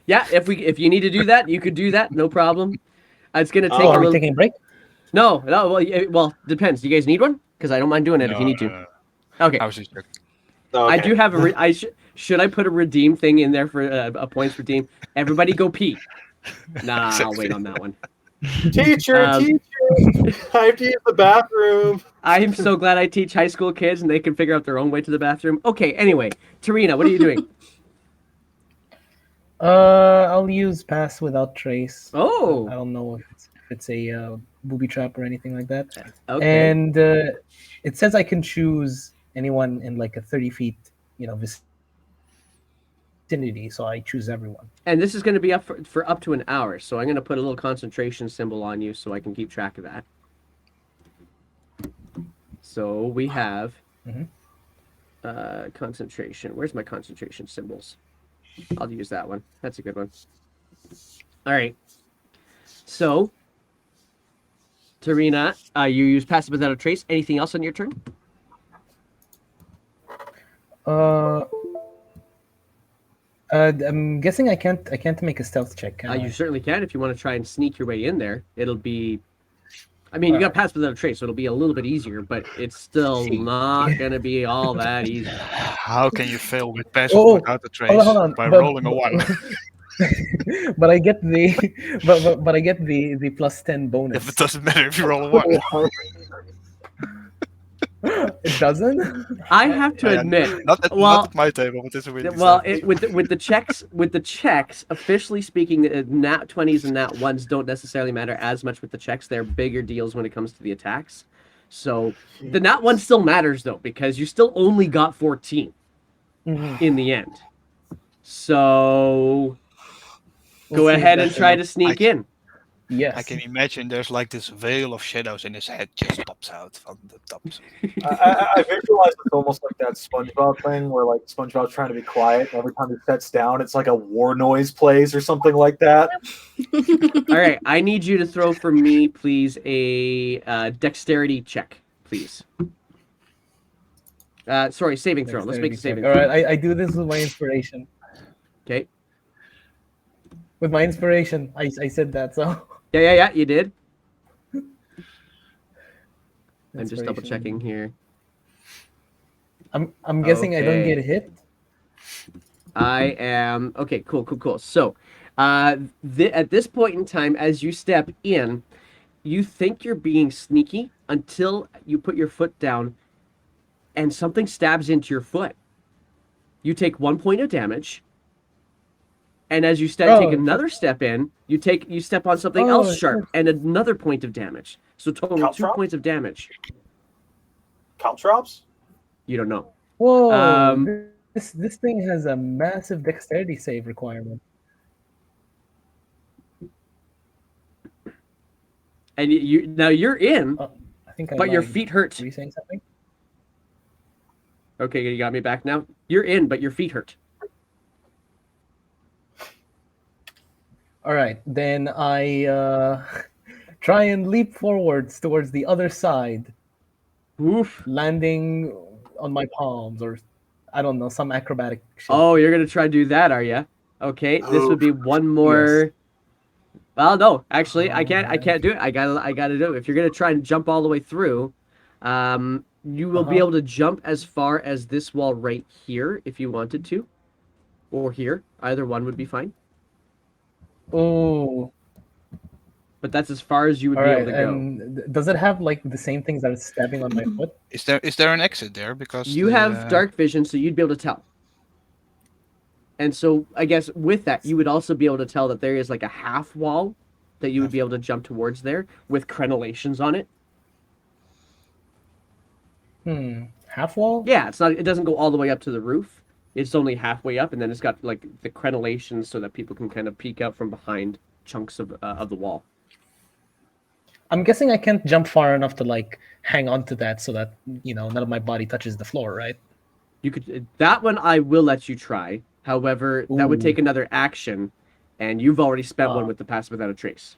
Yeah, if you need to do that, you could do that. No problem. It's gonna take a Are we little. taking a break? No. Well, depends. Do you guys need one? Because I don't mind doing it if you need to. No. Okay. I was just joking. Okay. I do have a. Should I put a redeem thing in there for a points redeem? Everybody go pee. Nah, I'll wait on that one. Teacher, I have to use the bathroom. I'm so glad I teach high school kids and they can figure out their own way to the bathroom. Okay, anyway, Tarina, what are you doing? I'll use pass without trace. Oh, I don't know if it's a booby trap or anything like that. okay. And it says I can choose anyone in like a 30 feet, vicinity. So I choose everyone. And this is going to be up for up to an hour, so I'm going to put a little concentration symbol on you so I can keep track of that. So we have concentration. Where's my concentration symbols? I'll use that one. That's a good one. All right. So, Tarina, you use passive without a trace. Anything else on your turn? I'm guessing I can't make a stealth check. Can I? You certainly can if you want to try and sneak your way in there. It'll be. I mean, you got passive without a trace, so it'll be a little bit easier, but it's still not going to be all that easy. How can you fail with passive without a trace hold on. by rolling a 1? But I get the but I get the plus 10 bonus. If it doesn't matter if you roll a 1. It doesn't. I have to admit, not at my table, but it's a weird. well, with the checks, officially speaking, nat 20s and nat 1s don't necessarily matter as much with the checks. They're bigger deals when it comes to the attacks. So the nat 1 still matters though because you still only got 14 in the end. So go ahead and try to sneak in. Yes. I can imagine there's like this veil of shadows and his head just pops out from the top. I visualize it's almost like that SpongeBob thing where like SpongeBob's trying to be quiet, and every time he sets down, it's like a war noise plays or something like that. All right, I need you to throw for me, please, a dexterity check, please. Sorry, saving throw. Let's make a saving All throw. right, I do this with my inspiration. Okay. With my inspiration, I said that. So Yeah, you did. I'm just double Inspiration. checking here. I'm guessing I don't Okay. get hit. I am okay. Cool. So, at this point in time, as you step in, you think you're being sneaky until you put your foot down, and something stabs into your foot. You take 1 point of damage, and as you take another step in, you step on something else sharp, and another point of damage. So total 2 Caltrops? points of damage. Caltrops? You don't know. Whoa! This thing has a massive dexterity save requirement. And now you're in, I think I but your lied. feet hurt. Were you saying something? Okay, you got me back now. You're in, but your feet hurt. All right, then I try and leap forwards towards the other side, Oof. landing on my palms, or I don't know, some acrobatic shit. Oh, you're gonna try to do that, are you? Okay, this would be one more. Well, no, actually, I can't do it. I gotta do it. If you're gonna try and jump all the way through, you will be able to jump as far as this wall right here if you wanted to, or here. Either one would be fine. Oh, But that's as far as you would all be right. able to go. And does it have like the same things that are stabbing on my foot? Is there an exit there? Because You have dark vision, so you'd be able to tell. And so I guess with that, you would also be able to tell that there is like a half wall that you would be able to jump towards there with crenellations on it. Half wall? Yeah, it doesn't go all the way up to the roof. It's only halfway up, and then it's got like the crenellations so that people can kind of peek out from behind chunks of the wall. I'm guessing I can't jump far enough to like hang on to that so that none of my body touches the floor, right? You could that one I will let you try. However, that would take Ooh. another action, and you've already spent one with the pass without a trace.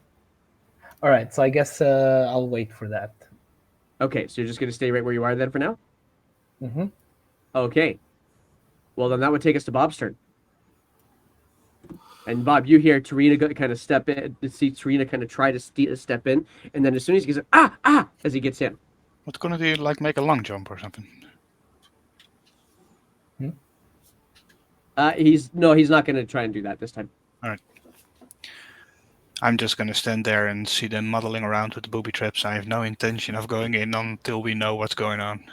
All right, so I guess I'll wait for that. Okay, so you're just gonna stay right where you are then for now? Mm-hmm. Okay. Well, then that would take us to Bob's turn. And Bob, you hear Tarina kind of step in, see Tarina kind of try to step in, and then as soon as he gets as he gets in. What's gonna do? Like make a long jump or something? He's not going to try and do that this time. All right. I'm just gonna stand there and see them muddling around with the booby traps. I have no intention of going in until we know what's going on.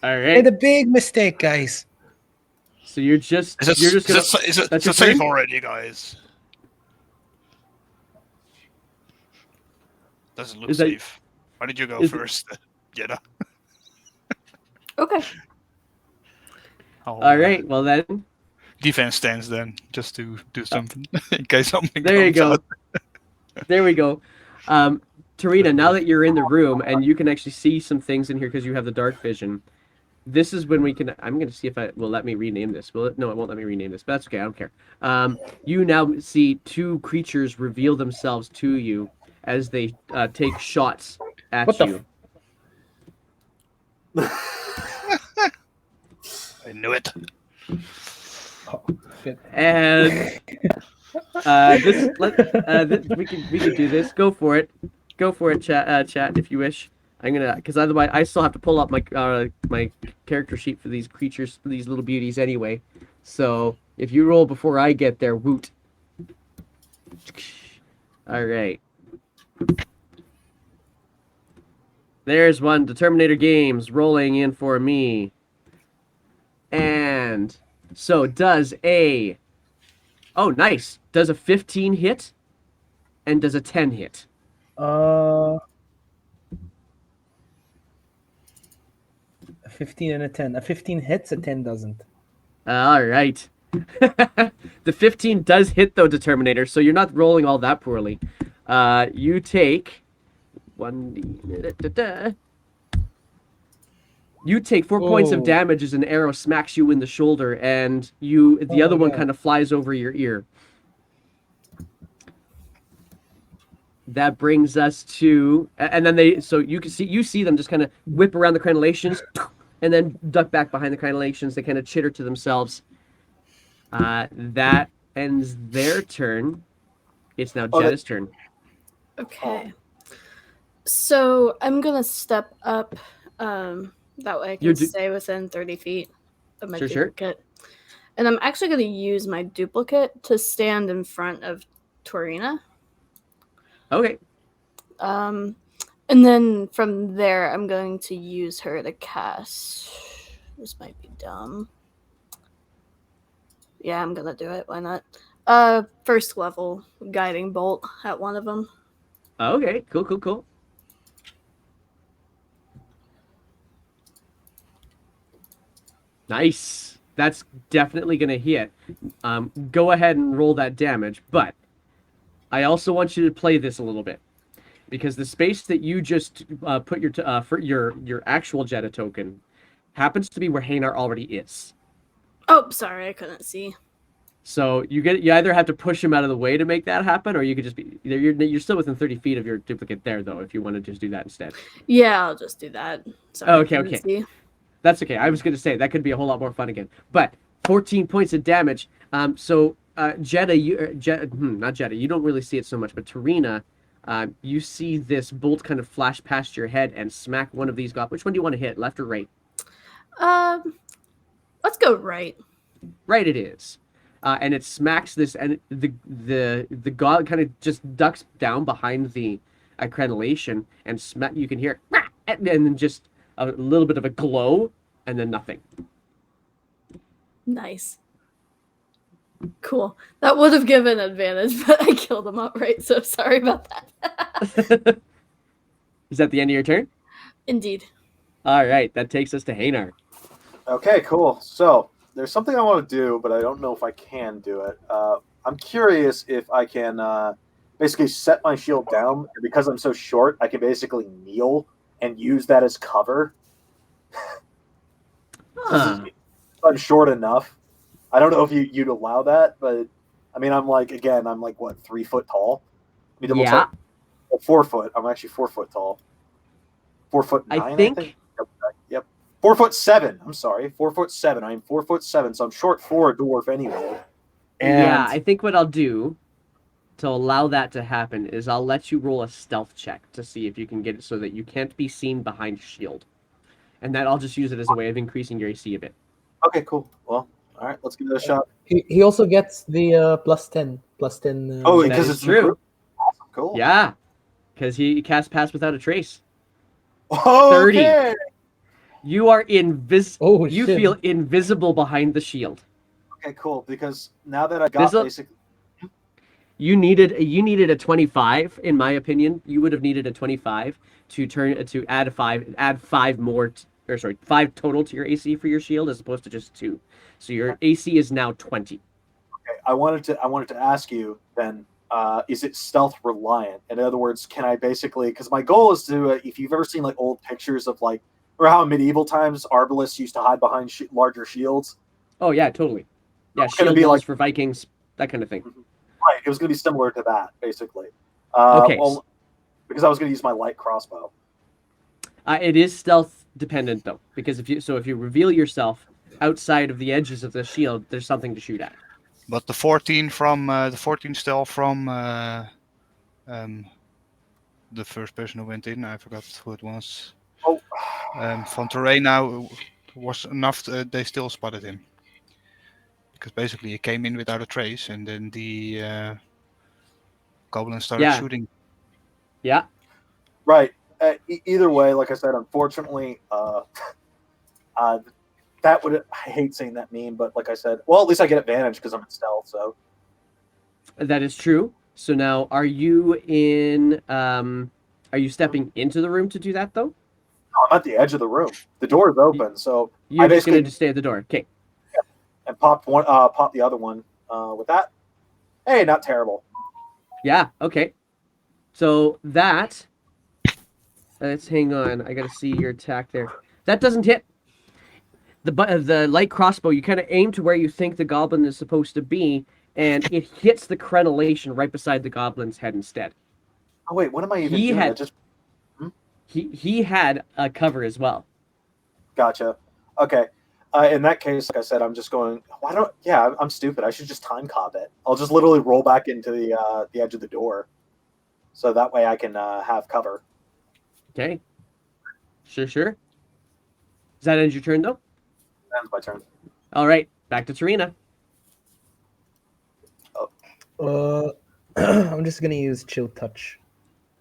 All right. Made a big mistake, guys. So you're just Is it safe already, guys? Doesn't look safe. Why did you go first, Jenna? Okay. All right. Well then. Defense stands then, just to do something in case something. There you go. Out. There we go. Tarina, now that you're in the room and you can actually see some things in here because you have the dark vision, this is when we can. I'm going to see if it will let me rename this. Will it? No, it won't let me rename this. But that's okay. I don't care. You now see two creatures reveal themselves to you as they take shots at you. I knew it. And we can do this. Go for it, chat if you wish. I'm gonna because otherwise I still have to pull up my my character sheet for these creatures, for these little beauties anyway. So if you roll before I get there, woot. All right. There's one. Determinator Games rolling in for me. And so does a... Oh, nice. Does a 15 hit? And does a 10 hit? A 15 and a 10. A 15 hits, a 10 doesn't. All right. The 15 does hit though, Determinator, so you're not rolling all that poorly. You take 1d. You take 4 points of Oh. damage as an arrow smacks you in the shoulder, and the Oh other my one God. kind of flies over your ear. That brings us to, and then so you see them just kind of whip around the crenellations, and then duck back behind the crenellations. They kind of chitter to themselves. That ends their turn. It's now Oh, Jetta's turn. Okay. So I'm gonna step up. That way I You're can stay within 30 feet of my Sure. duplicate. And I'm actually gonna use my duplicate to stand in front of Torina. Okay. And then from there, I'm going to use her to cast. This might be dumb. Yeah, I'm gonna do it. Why not? First level guiding bolt at one of them. Okay. Cool. Nice. That's definitely gonna hit. Go ahead and roll that damage, but I also want you to play this a little bit because the space that you just put for your actual Jetta token happens to be where Hanar already is. Oh, sorry, I couldn't see. So you either have to push him out of the way to make that happen, or you could just be you're still within 30 feet of your duplicate there though. If you want to just do that instead. Yeah, I'll just do that. Sorry, Okay. I couldn't see. That's okay. I was going to say that could be a whole lot more fun again. But 14 points of damage. So Jetta, not Jetta. You don't really see it so much, but Tarina, you see this bolt kind of flash past your head and smack one of these goblins. Which one do you want to hit, left or right? Let's go right. Right, it is. And it smacks this, and the god kind of just ducks down behind the crenellation and smack. You can hear, and then just a little bit of a glow, and then nothing. Nice. Cool. That would have given advantage, but I killed him outright, so sorry about that. Is that the end of your turn? Indeed. All right, that takes us to Hanar. Okay, cool. So there's something I want to do, but I don't know if I can do it. I'm curious if I can basically set my shield down, and because I'm so short, I can basically kneel and use that as cover. Huh. I'm short enough. I don't know if you'd allow that, but I mean, I'm like what, 3 foot tall? Let me double Yeah. check. Oh, 4 foot. I'm actually 4 foot tall. 4'9", I think. Yep. 4'7". I'm sorry, 4'7". I'm 4'7", so I'm short for a dwarf anyway. And Yeah, I think what I'll do to allow that to happen is I'll let you roll a stealth check to see if you can get it so that you can't be seen behind a shield. And that I'll just use it as a way of increasing your AC a bit. okay, cool. Well, all right, let's give it a shot. He also gets the plus 10. Oh, that because is it's true. improved? Awesome, cool. Yeah, because he cast Pass Without a Trace. Okay. 30. You are Oh, you shit. feel invisible behind the shield. Okay, cool. Because now that I got basically, You needed a 25, in my opinion. You would have needed a 25 to add 5 more, or sorry, 5 total to your AC for your shield as opposed to just 2. So your AC is now 20. okay, I wanted to ask you then. Is it stealth reliant? In other words, can I basically? Because my goal is to. If you've ever seen like old pictures of like, or how in medieval times arbalists used to hide behind larger shields. Oh yeah, totally. Yeah, It's gonna shield be walls like for Vikings, that kind of thing. right. It was going to be similar to that, basically. Okay. Well, because I was going to use my light crossbow. It is stealth dependent though, because if you reveal yourself outside of the edges of the shield, there's something to shoot at. But the 14 stealth from the first person who went in, I forgot who it was. Oh, From terrain now was enough. They still spotted him because basically he came in without a trace, and then the goblin started shooting. Yeah. right. Either way, like I said, unfortunately, that would. I hate saying that meme, but like I said, well, at least I get advantage because I'm in stealth. So That is true. So now, are you in? Are you stepping into the room to do that though? I'm at the edge of the room. The door is open, so You're I just basically going to stay at the door. Okay. and pop the other one with that. Hey, not terrible. Yeah. Okay. So that. Let's hang on. I gotta see your attack there. That doesn't hit. The light crossbow. You kind of aim to where you think the goblin is supposed to be, and it hits the crenellation right beside the goblin's head instead. Oh wait, what am I even He doing? had- I just He had a cover as well. gotcha. Okay. In that case, like I said, I'm just going. Why don't? Yeah, I'm stupid. I should just time cop it. I'll just literally roll back into the edge of the door, so that way I can have cover. Okay. Sure. Does that end your turn though? Ends my turn. All right. Back to Tarina. I'm just gonna use chill touch.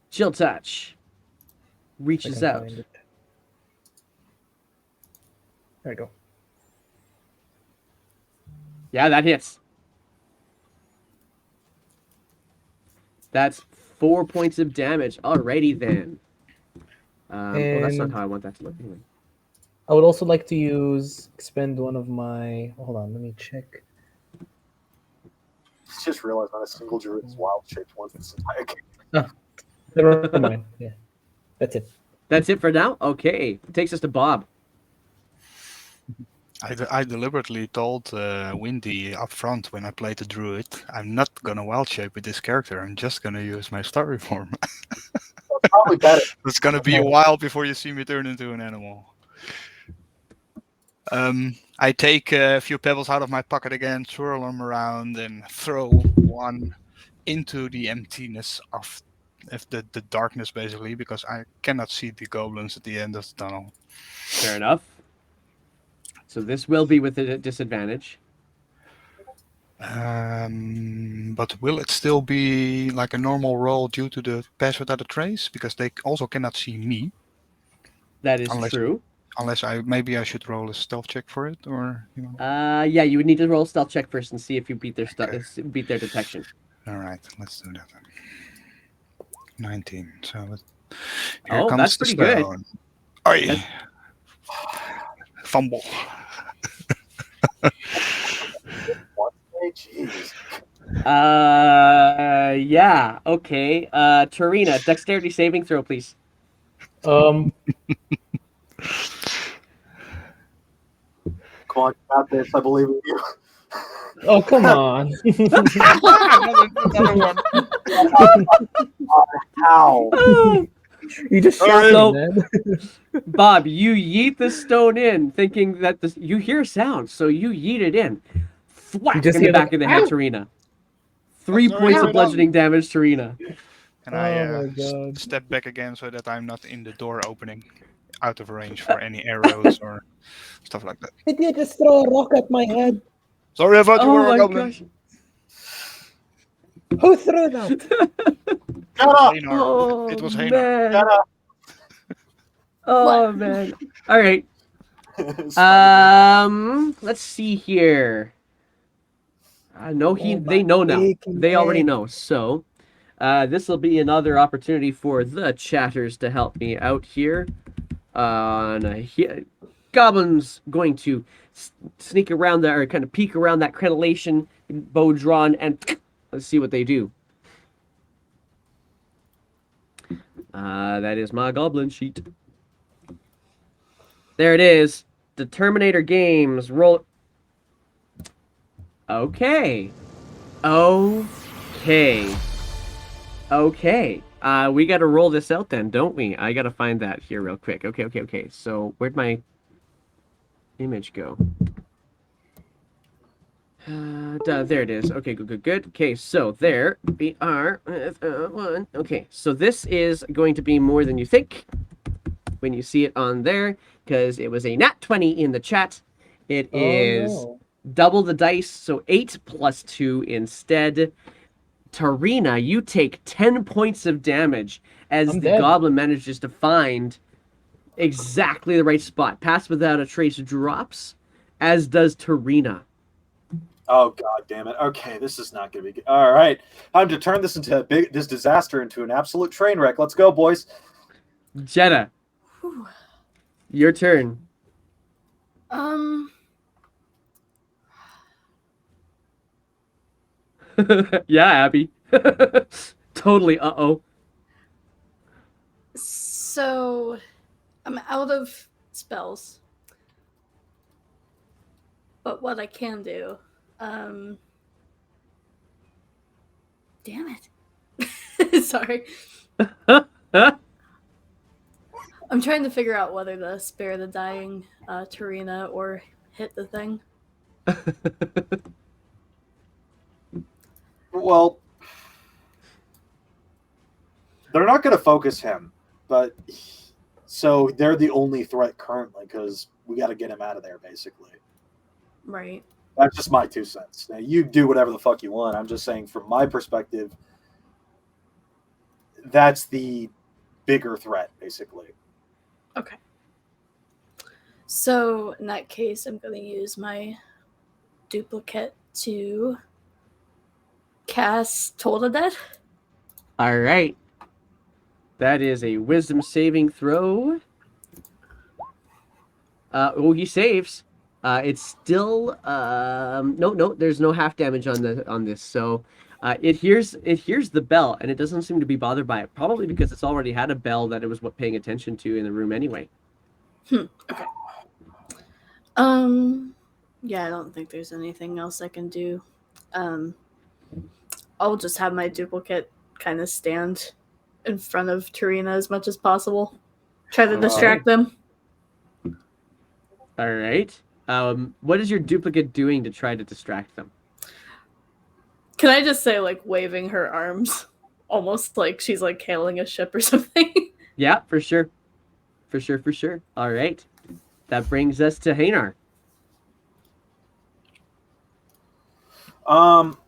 Chill touch. If I Reaches can out. find it. There we go. Yeah, that hits. That's 4 points of damage. Alrighty then. That's not And- how I want that to look anyway. I would also like to expend one of my. Hold on, let me check. Just realized not a single druid is wild shaped once this entire game. Never mind. Yeah, that's it. That's it for now? Okay. Takes us to Bob. I deliberately told Windy up front when I played the druid, I'm not gonna wild shape with this character. I'm just gonna use my star reform. It's probably better. It's gonna be a while before you see me turn into an animal. I take a few pebbles out of my pocket again, swirl them around, and throw one into the emptiness of the darkness, basically, because I cannot see the goblins at the end of the tunnel. Fair enough. So this will be with a disadvantage. But will it still be like a normal roll due to the pass without a trace? Because they also cannot see me. That is Unless- true. Unless I should roll a stealth check for it, or Yeah, you would need to roll a stealth check first and see if you beat their Okay. beat their detection. All right, let's do that then. 19. So here Oh, comes that's the pretty good. stone. Oi. That's- Fumble. Hey, jeez. Yeah. Okay. Tarina, dexterity saving throw, please. Um, Come on, you got this. I believe in you. oh come on. Another one. How? You just All shot right. So- me, man. Bob, you yeet the stone in, thinking that you hear sound, so you yeet it in. Thwack You just in the hear back the- of the head, Ow! Tarina. 3 Sorry, points sorry, of bludgeoning damage, Tarina. And I Oh my God. step back again so that I'm not in the door opening, out of range for any arrows or stuff like that. Did you just throw a rock at my head? Sorry, I thought you Oh were a my goblin. gosh. Who threw that? Shut up! Hanar. Oh, It was Hanar. man. Shut up! Oh, man. All right. Let's see here. No, they know now. aching They already leg. know. So, this will be another opportunity for the chatters to help me out here. Goblin's going to sneak around there, or kind of peek around that crenellation, bow drawn, and let's see what they do. That is my goblin sheet. There it is. The Terminator Games. Roll. Okay. We got to roll this out then, don't we? I got to find that here real quick. Okay. So where'd my image go? There it is. Okay, good. Okay, so there we are. One. Okay, so this is going to be more than you think when you see it on there, because it was a nat 20 in the chat. It is Oh, double the dice, so 8 plus 2 instead. Tarina, you take 10 points of damage as I'm the dead. goblin manages to find exactly the right spot. Pass without a trace drops, as does Tarina. Oh god damn it. Okay, this is not gonna be good. Alright. Time to turn this disaster into an absolute train wreck. Let's go, boys. Jetta, your turn. Yeah, Abby. Totally. Uh-oh. So I'm out of spells. But what I can do, um damn it. Sorry. I'm trying to figure out whether to spare the dying Tarina or hit the thing. Well, they're not going to focus him, but so they're the only threat currently because we got to get him out of there, basically. Right. That's just my 2 cents. Now, you do whatever the fuck you want. I'm just saying, from my perspective, that's the bigger threat, basically. Okay. So in that case, I'm going to use my duplicate to cast Toll to Death. All right. That is a wisdom saving throw. He saves. It's still no. There's no half damage on this. So it hears the bell and it doesn't seem to be bothered by it. Probably because it's already had a bell that it was paying attention to in the room anyway. Okay. Yeah, I don't think there's anything else I can do. I'll just have my duplicate kind of stand in front of Tarina as much as possible. Try to distract them. All right. What is your duplicate doing to try to distract them? Can I just say, like, waving her arms? Almost like she's, like, hailing a ship or something. Yeah, for sure. For sure. All right. That brings us to Hanar.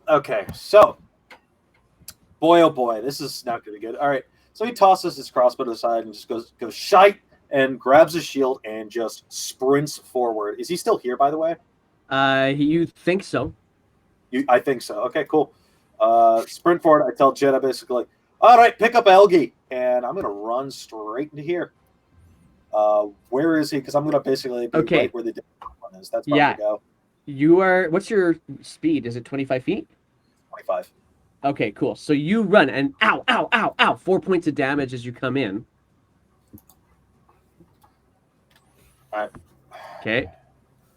Okay, so boy, oh boy, this is not gonna be good. All right, so he tosses his crossbow aside and just goes shite and grabs his shield and just sprints forward. Is he still here, by the way? You think so? I think so. Okay, cool. Sprint forward. I tell Jetta basically, all right, pick up Elgie, and I'm gonna run straight into here. Where is he? Because I'm gonna basically be right where the one is. That's probably go. You are. What's your speed? Is it 25 feet? 25. Okay, cool. So you run and ow! 4 points of damage as you come in. All right. Okay.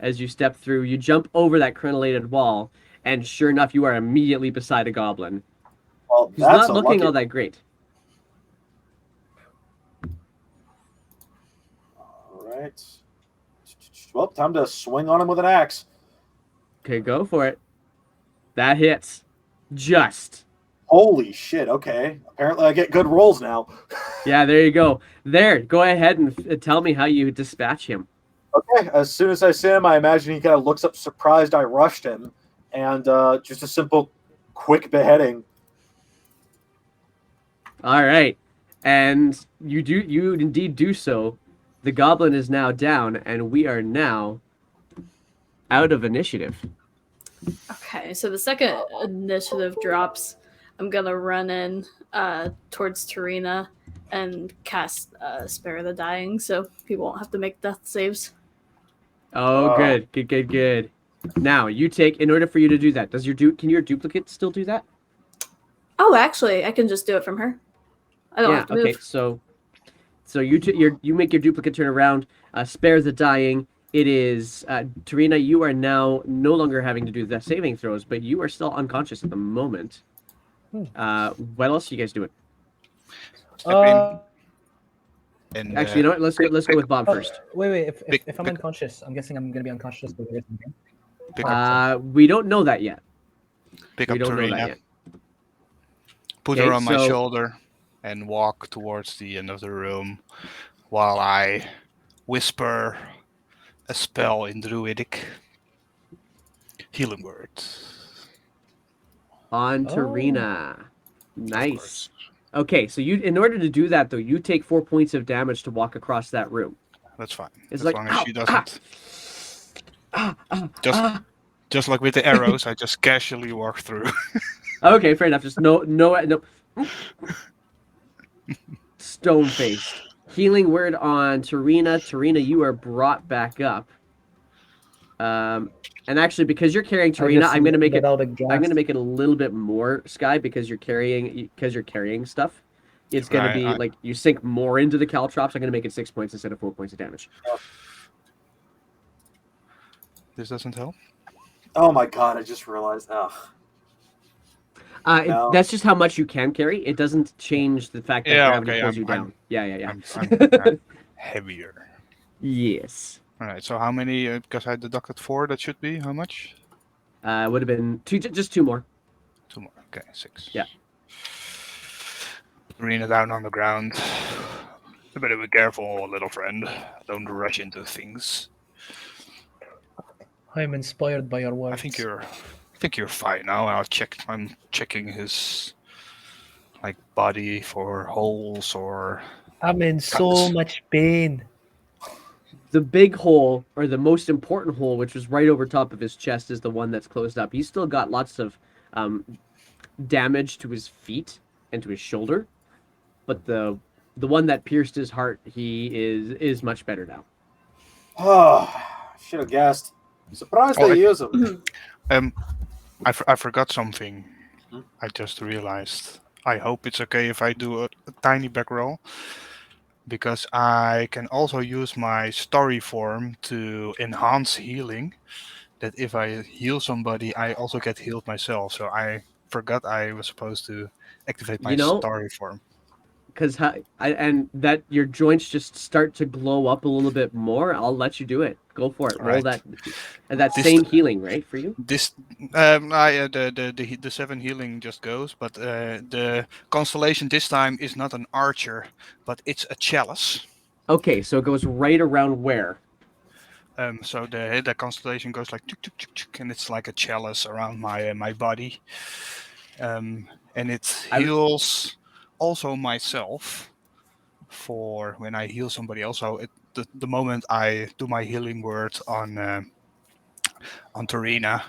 As you step through, you jump over that crenellated wall, and sure enough, you are immediately beside a goblin. Well, He's not looking all that great. All right. Well, time to swing on him with an axe. Okay, go for it. That hits. Just. Holy shit, okay. Apparently I get good rolls now. Yeah, there you go. There, go ahead and tell me how you dispatch him. Okay, as soon as I see him, I imagine he kind of looks up surprised I rushed him. And just a simple, quick beheading. All right. And you indeed do so. The goblin is now down, and we are now out of initiative. Okay, so the second initiative drops. I'm gonna run in towards Tarina and cast Spare the Dying, so people won't have to make death saves. Oh, good. Now you take. In order for you to do that, can your duplicate still do that? Oh, actually, I can just do it from her. I don't have to move. Okay. So you make your duplicate turn around. Spare the Dying. It is Tarina. You are now no longer having to do the saving throws, but you are still unconscious at the moment. What else are you guys doing? And, Actually, you know what? Let's go with Bob first. Wait. If I'm unconscious, I'm guessing I'm gonna be unconscious for the rest of the game. We don't know that yet. Pick We up don't know that Tarina, yet. put her on my shoulder, and walk towards the end of the room while I whisper a spell in Druidic. Healing words. On Tarina. Nice. Okay, so in order to do that though, you take 4 points of damage to walk across that room. That's fine. It's as like, long as she doesn't. Just like with the arrows, I just casually walk through. Okay, fair enough. Just no. Stone-faced. Healing word on Tarina. Tarina, you are brought back up. And actually, because you're carrying I Tarina, just I'm gonna make let it. out a I'm gasp. gonna make it a little bit more, Sky, because you're carrying stuff. It's gonna Right, be like you sink more into the caltrops. I'm gonna make it 6 points instead of 4 points of damage. this doesn't help. Oh my god! I just realized. Ugh. No. That's just how much you can carry. It doesn't change the fact that Yeah, gravity okay. pulls you down. Yeah. I'm heavier. Yes. All right. So how many? Because I deducted 4. That should be how much? Would have been just 2 more. 2 more. Okay, 6. Yeah. Arena down on the ground. You better be careful, little friend. Don't rush into things. I'm inspired by your words. I think you're fine now. I'm checking his body for holes or I'm in so cuts. much pain. The big hole, or the most important hole, which was right over top of his chest, is the one that's closed up. He's still got lots of damage to his feet and to his shoulder, but the one that pierced his heart, he is much better now. Oh, should have guessed. Surprised they use them. I forgot something. Hmm? I just realized. I hope it's okay if I do a tiny back roll, because I can also use my story form to enhance healing. That if I heal somebody, I also get healed myself. So I forgot I was supposed to activate my You know, story form. because and that your joints just start to glow up a little bit more. I'll let you do it. Go for it. Roll Right. that, and that This same healing, right, for you. This the 7 healing just goes, but the constellation this time is not an archer, but it's a chalice. Okay, so it goes right around where? So the constellation goes like tuk, tuk, tuk, tuk, and it's like a chalice around my body, and it heals also myself for when I heal somebody else. So the moment I do my healing word on Tarina,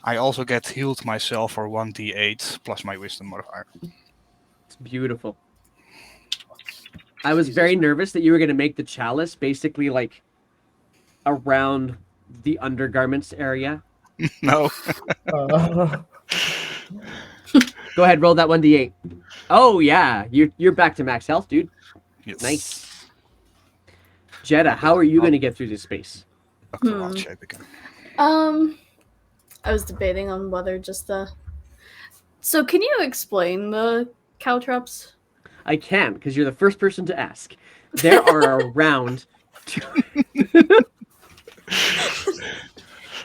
I also get healed myself for 1d8 plus my wisdom modifier. It's beautiful. I was very nervous that you were going to make the chalice basically like around the undergarments area. No. Go ahead, roll that 1d8. Oh yeah, you're back to max health, dude. Yes. Nice. Jeddah, how are you going to get through this space? Dr. Wild shape again. I was debating on whether just the. So can you explain the caltrops? I can, because you're the first person to ask. There are around.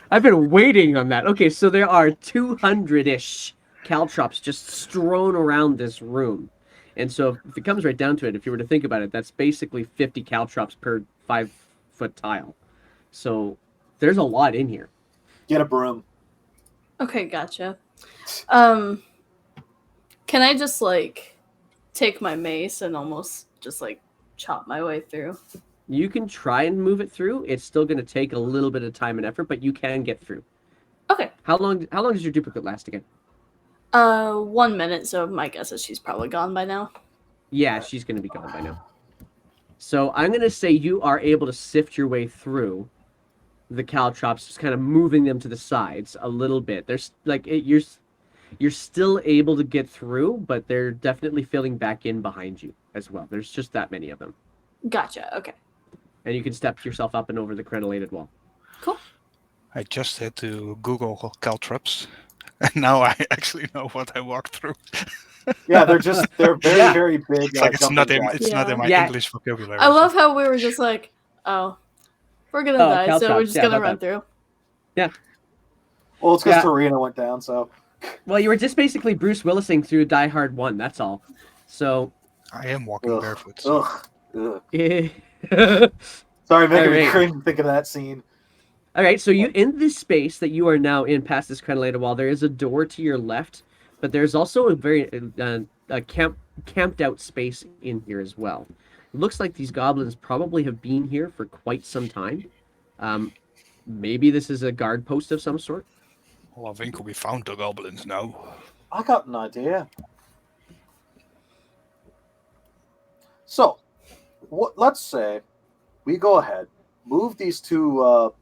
I've been waiting on that. Okay, so there are 200-ish caltrops just strewn around this room. And so if it comes right down to it, if you were to think about it, that's basically 50 caltrops per 5-foot tile. So there's a lot in here. Get a broom. Okay, gotcha. Can I just take my mace and almost just chop my way through? You can try and move it through. It's still going to take a little bit of time and effort, but you can get through. Okay. How long does your duplicate last again? 1 minute, so my guess is she's probably gone by now. Yeah, she's going to be gone by now. So I'm going to say you are able to sift your way through the caltrops, just kind of moving them to the sides a little bit. There's you're still able to get through, but they're definitely filling back in behind you as well. There's just that many of them. Gotcha. Okay. And you can step yourself up and over the crenellated wall. Cool. I just had to Google caltrops, and now I actually know what I walked through. Yeah, they're very, very big. It's like it's not in my Yeah. English vocabulary. I love how we were just like, oh, we're gonna die, so we're caltrops, just yeah, gonna my run bad. through. Yeah. Well, it's because Yeah. Tarina went down, so. Well, you were just basically Bruce Willising through Die Hard 1, that's all. So. I am walking barefoot. Ugh. Ugh. All Sorry, making me right. cringe thinking of that scene. right, so you in this space that you are now in, past this crenellated wall, there is a door to your left, but there's also a very camped out space in here as well. It looks like these goblins probably have been here for quite some time. Maybe this is a guard post of some sort. Well, I think we found the goblins now. I got an idea. So, let's say we go ahead, move these two,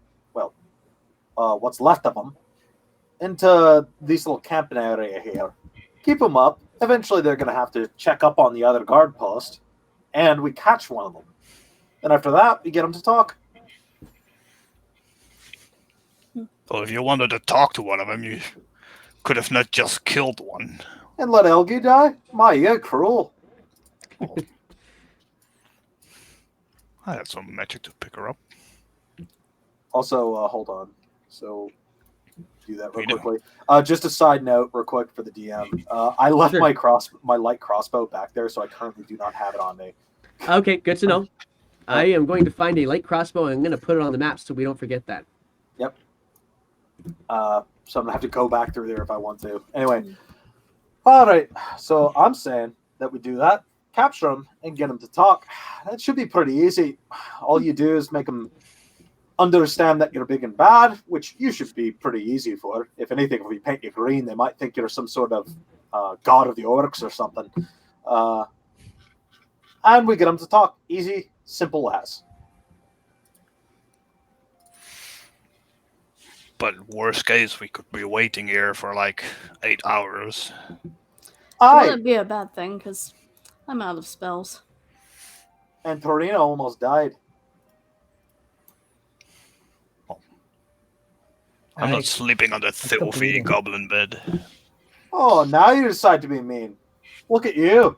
what's left of them into this little camping area here. Keep them up. Eventually, they're going to have to check up on the other guard post, and we catch one of them. And after that, we get them to talk. Well, if you wanted to talk to one of them, you could have not just killed one. And let Elgie die? My, you're cruel. I had some magic to pick her up. Also, hold on. So, do that real We do. quickly. Just a side note, real quick for the DM. I left Sure. my light crossbow back there, so I currently do not have it on me. Okay, good to know. I am going to find a light crossbow and I'm going to put it on the map so we don't forget that. So I'm gonna have to go back through there if I want to. Anyway, all right. So I'm saying that we do that, capture them, and get them to talk. That should be pretty easy. All you do is make them understand that you're big and bad, which you should be pretty easy for. If anything, if we paint you green, they might think you're some sort of god of the orcs or something. And we get them to talk. Easy, simple as. But worst case, we could be waiting here for like 8 hours. It Aye, wouldn't be a bad thing because I'm out of spells. and Torino almost died. I'm I- not sleeping on that still filthy bleeding. goblin bed. Oh, now you decide to be mean. Look at you.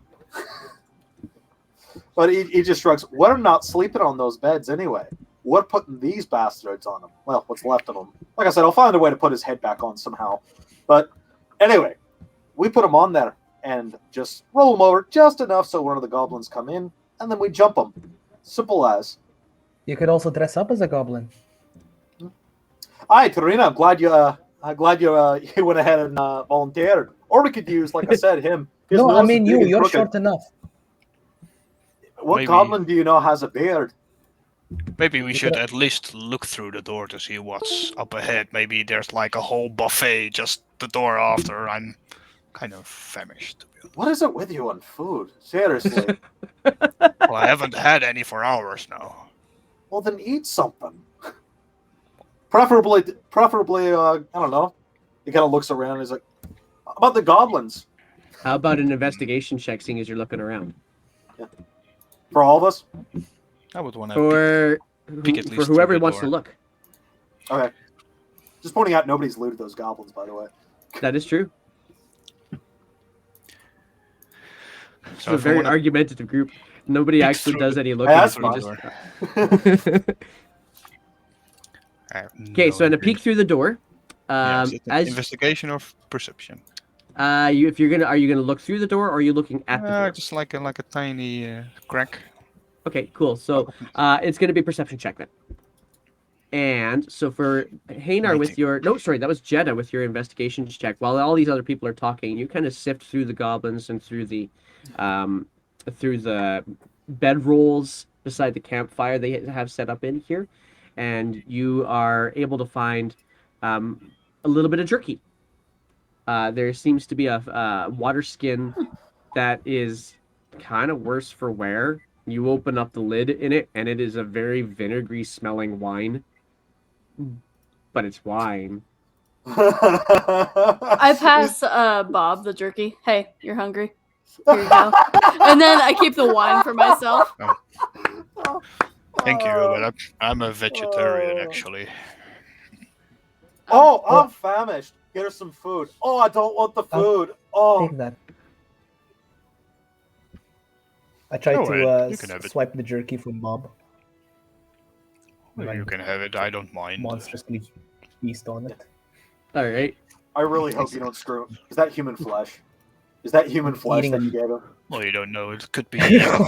But he just shrugs. We're not sleeping on those beds anyway. We're putting these bastards on them. Well, what's left of them. Like I said, I'll find a way to put his head back on somehow. But anyway, we put him on there and just roll him over just enough so one of the goblins come in, and then we jump them. Simple as. You could also dress up as a goblin. Aye, Karina, I'm glad you you went ahead and volunteered. Or we could use, like I said, him. His No, I nose is mean big you. and You're crooked. short enough. What Maybe- goblin do you know has a beard? Maybe we You should could- at least look through the door to see what's up ahead. Maybe there's like a whole buffet just the door after. I'm kind of famished, to be honest. What is it with you on food? Seriously. Well, I haven't had any for hours now. Well, then eat something. Preferably, I don't know. He kind of looks around and he's like, "How about the goblins? How about an investigation check, seeing as you're looking around? For all of us? I would want to. For, peek at for least whoever through the wants to door. look. Okay. Just pointing out nobody's looted those goblins, by the way. That is true. It's So a if I very wanna argumentative group. Nobody peek actually through does the- any looking. that's we fine. just- I have Okay, no so in a idea. peek through the door, Yeah, is it an as investigation or perception? if you're gonna, are you gonna look through the door or are you looking at the door? Just like a tiny crack. Okay, cool. So it's gonna be perception check then. And so for Hanar with 19. your that was Jeddah with your investigation check. While all these other people are talking, you kind of sift through the goblins and through the bedrolls beside the campfire they have set up in here, and you are able to find a little bit of jerky. There seems to be a water skin that is kind of worse for wear. You open up the lid in it, and it is a very vinegary smelling wine. But it's wine. I pass Bob the jerky. Hey, you're hungry. Here you go. And then I keep the wine for myself. Thank you, but I'm a vegetarian actually. Oh, I'm famished. Here's some food. Oh, I don't want the food. Oh, Take that. I tried Go to ahead, you can have it. swipe the jerky from Bob. You can have it. I don't mind. Monstrously feast on it. All right. I really hope you don't screw. Is that human flesh? Is that human flesh Eating that a- you gave him? Well, you don't know. It could be.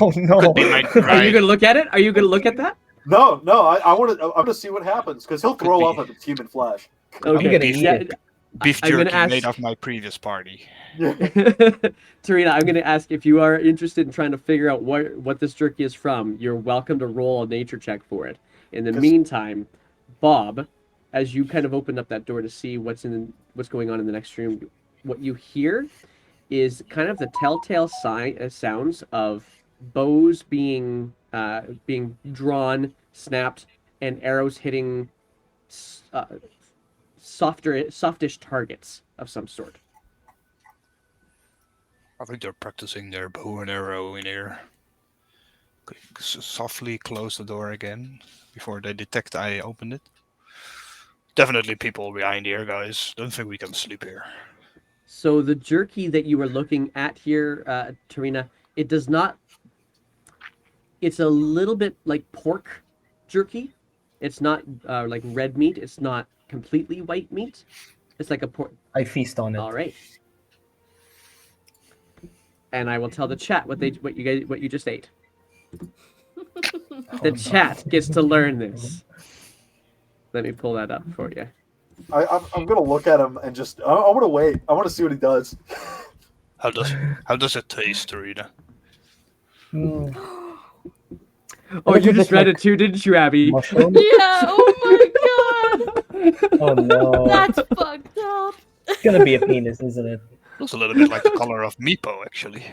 Oh no! Could be my Are dry. you gonna look at it? Are you gonna look at that? No, I want to. I'm going to see what happens because he'll Could throw be. up if it's human flesh. Okay. gonna beef, eat it. beef I'm gonna jerky made ask- of my previous party. Tarina, I'm going to ask if you are interested in trying to figure out what this jerky is from. You're welcome to roll a nature check for it. In the 'Cause- meantime, Bob, as you kind of opened up that door to see what's going on in the next room, what you hear is kind of the telltale sounds of bows being drawn, snapped, and arrows hitting softish targets of some sort. I think they're practicing their bow and arrow in here. Okay, softly close the door again before they detect I opened it. Definitely people behind here, guys. Don't think we can sleep here. So the jerky that you were looking at here, Tarina, it does not. It's a little bit like pork jerky. It's not like red meat. It's not completely white meat. It's like a pork. I feast on it. All right. And I will tell the chat what you just ate. The chat gets to learn this. Let me pull that up for you. I'm gonna look at him and just. I want to wait. I want to see what he does. How does it taste, Rita? Mm, Oh, little you just bit read like it too, didn't you, Abby? mushroom? Yeah, oh my god! Oh no. That's fucked up. It's gonna be a penis, isn't it? Looks a little bit like the color of Meepo, actually.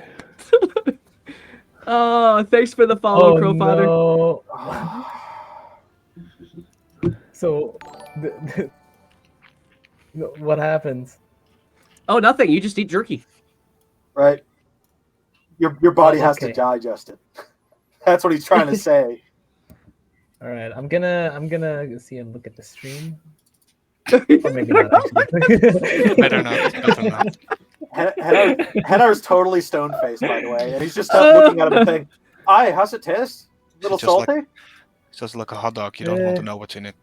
Oh, thanks for the follow, Oh Crowfather. no. So, what happens? Oh, nothing. You just eat jerky. Right. Your body has to Okay. digest it. That's what he's trying to say. All right, I'm gonna see and look at the stream, or maybe not actually. Better not. Henar's totally stone faced, by the way, and he's just looking at him and saying, "Aye, how's it taste? A little Just salty." It's just like a hot dog. You don't want to know what's in it.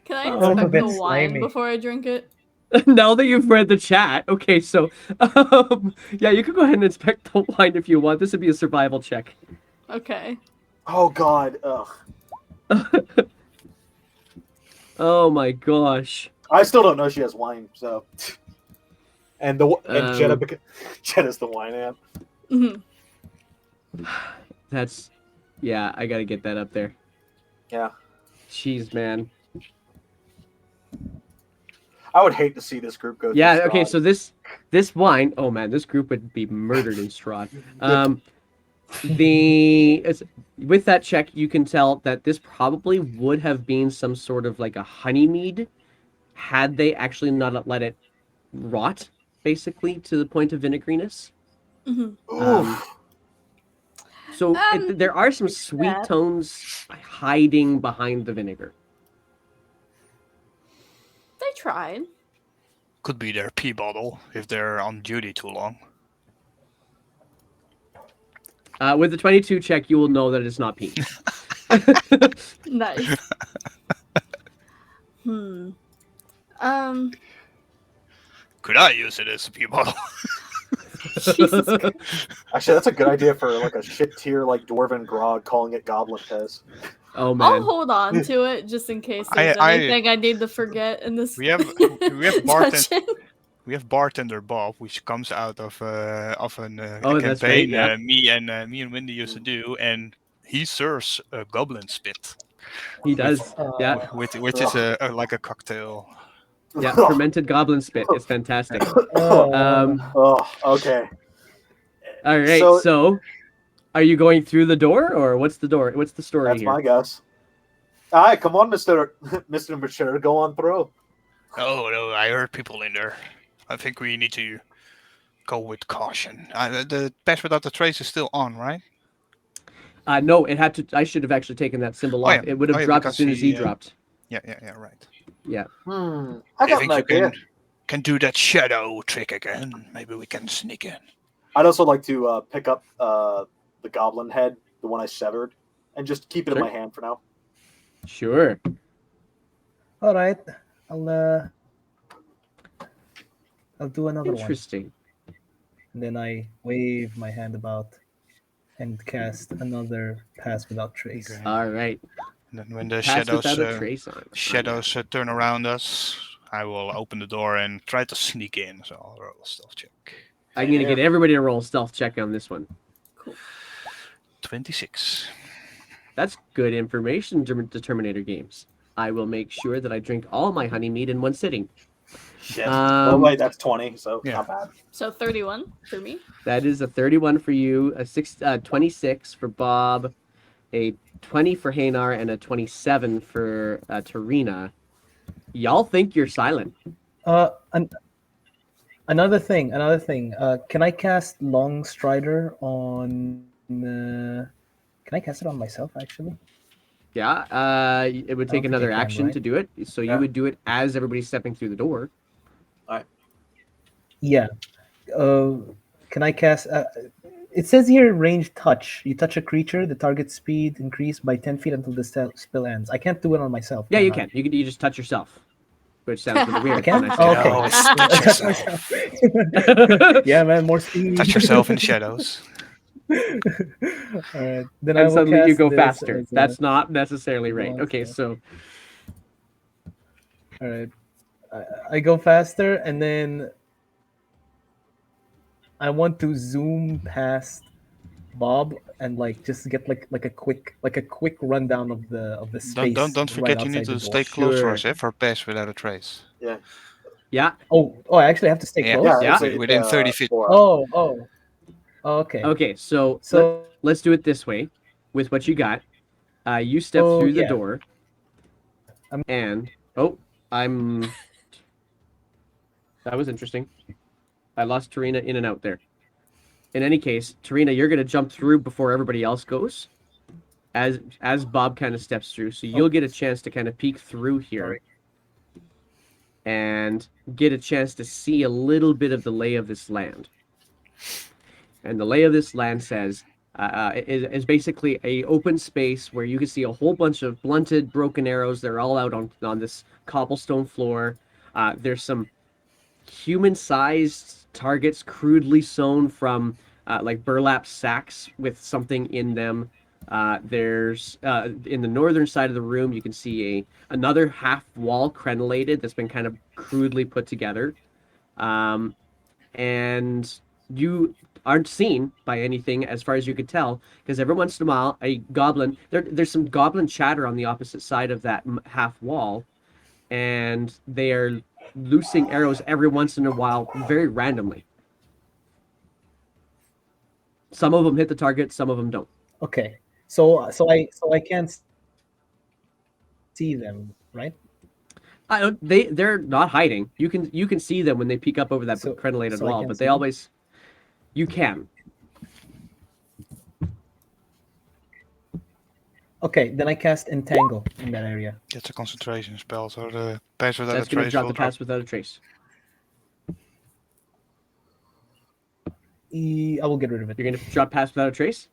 Can I Oh, inspect a bit the wine slimy. before I drink it? Now that you've read the chat, okay, so yeah, you can go ahead and inspect the wine if you want. This would be a survival check. Okay. Oh God, ugh. Oh my gosh. I still don't know she has wine. So, and Jenna, Um, Jenna's the wine aunt. Mhm. That's yeah, I gotta get that up there. Yeah, Jeez, man. I would hate to see this group go. Yeah, through okay, Strahd. so this wine, oh man, this group would be murdered in Strahd. With that check, you can tell that this probably would have been some sort of like a honey mead had they actually not let it rot, basically, to the point of vinegriness. Mhm. Oof. So there are some like sweet that. tones hiding behind the vinegar. They tried. Could be their pee bottle if they're on duty too long. With the 22 check, you will know that it's not pee. Nice. Um. Could I use it as a pee bottle? Jesus Christ. Actually, that's a good idea for like a shit tier like dwarven grog, calling it goblin piss. Oh I'll man. hold on to it just in case there's anything I need to forget in this. We have dungeon. We have bartender Bob, which comes out of a Oh, that's right, campaign yeah. me and Wendy used to do, and he serves a goblin spit, He does. Yeah. which is like a cocktail. Yeah. Fermented goblin spit. It's fantastic. Um, Oh, okay. all right. So- So, are you going through the door, or what's the door? What's the story That's here? my guess. Aye, come on, Mister Mature, go on through. Oh no, I heard people in there. I think we need to go with caution. The Pass Without the Trace is still on, right? No, it had to. I should have actually taken that symbol Oh, off. yeah. It would have Oh, yeah, dropped as because soon as he he, dropped. Yeah, right. Yeah. I I got think an you idea. can do that shadow trick again. Maybe we can sneak in. I'd also like to pick up the goblin head, the one I severed, and just keep it in Sure. my hand for now. Sure. All right, I'll do another one. Interesting. And then I wave my hand about and cast another Pass Without Trace. Okay. All right. And then when the Pass without a trace on. shadows turn around us, I will open the door and try to sneak in. So I'll roll a stealth check. I'm gonna Here. get everybody to roll a stealth check on this one. 26. That's good information, Determinator Games. I will make sure that I drink all my honey mead in one sitting. Shit. Oh Um, wait, that's 20, so Yeah. not bad. So 31 for me. That is a 31 for you, a 26 for Bob, a 20 for Hanar, and a 27 for Tarina. Y'all think you're silent. An- another thing. Can I cast Long Strider on? Can I cast it on myself? Actually, Yeah, it would I take don't think I another can, action right? to do it. So you Yeah. would do it as everybody's stepping through the door. Yeah. Uh, can I cast? It says here range touch. You touch a creature, the target speed increased by 10 feet until the spell ends. I can't do it on myself. Yeah, you I? can. You just touch yourself, which sounds really weird. I can? when I say Oh, that. okay. Yes, touch I touch yourself. myself. Yeah, man, more speed. Touch yourself in shadows. All right, then I And will suddenly you cast go this faster. as a That's not necessarily right. Okay, monster. so All right, I go faster, and then I want to zoom past Bob and like just get like a quick rundown of the Don't space don't right forget you need outside the to door. stay close for us, sure. eh? For pass without a trace. Yeah. Yeah. Oh, I actually have to stay Yeah. close. Yeah. Yeah. Within 30 feet. For us. Okay. Okay, so So, let's do it this way. With what you got, you step oh through the yeah, door, I'm and I'm. That was interesting. I lost Tarina in and out there. In any case, Tarina, you're gonna jump through before everybody else goes, as Bob kind of steps through. So you'll oh get a chance to kind of peek through here sorry. and get a chance to see a little bit of the lay of this land. And the lay of this land says is basically a open space where you can see a whole bunch of blunted, broken arrows. They're all out on this cobblestone floor. There's some human-sized targets crudely sewn from like burlap sacks with something in them. There's in the northern side of the room you can see another half wall crenellated that's been kind of crudely put together. Um, and you aren't seen by anything as far as you could tell because every once in a while a goblin there's some goblin chatter on the opposite side of that half wall, and they are loosing arrows every once in a while very randomly. Some of them hit the target, some of them don't. Okay. So I can't see them, right? They're not hiding. You can see them when they peek up over that So crenellated so I wall, can't but see they them. always you can. Okay, then I cast Entangle in that area. It's a concentration spell, so the pass without That's a going to trace drop will the drop. pass without a trace. I will get rid of it. You're going to drop pass without a trace.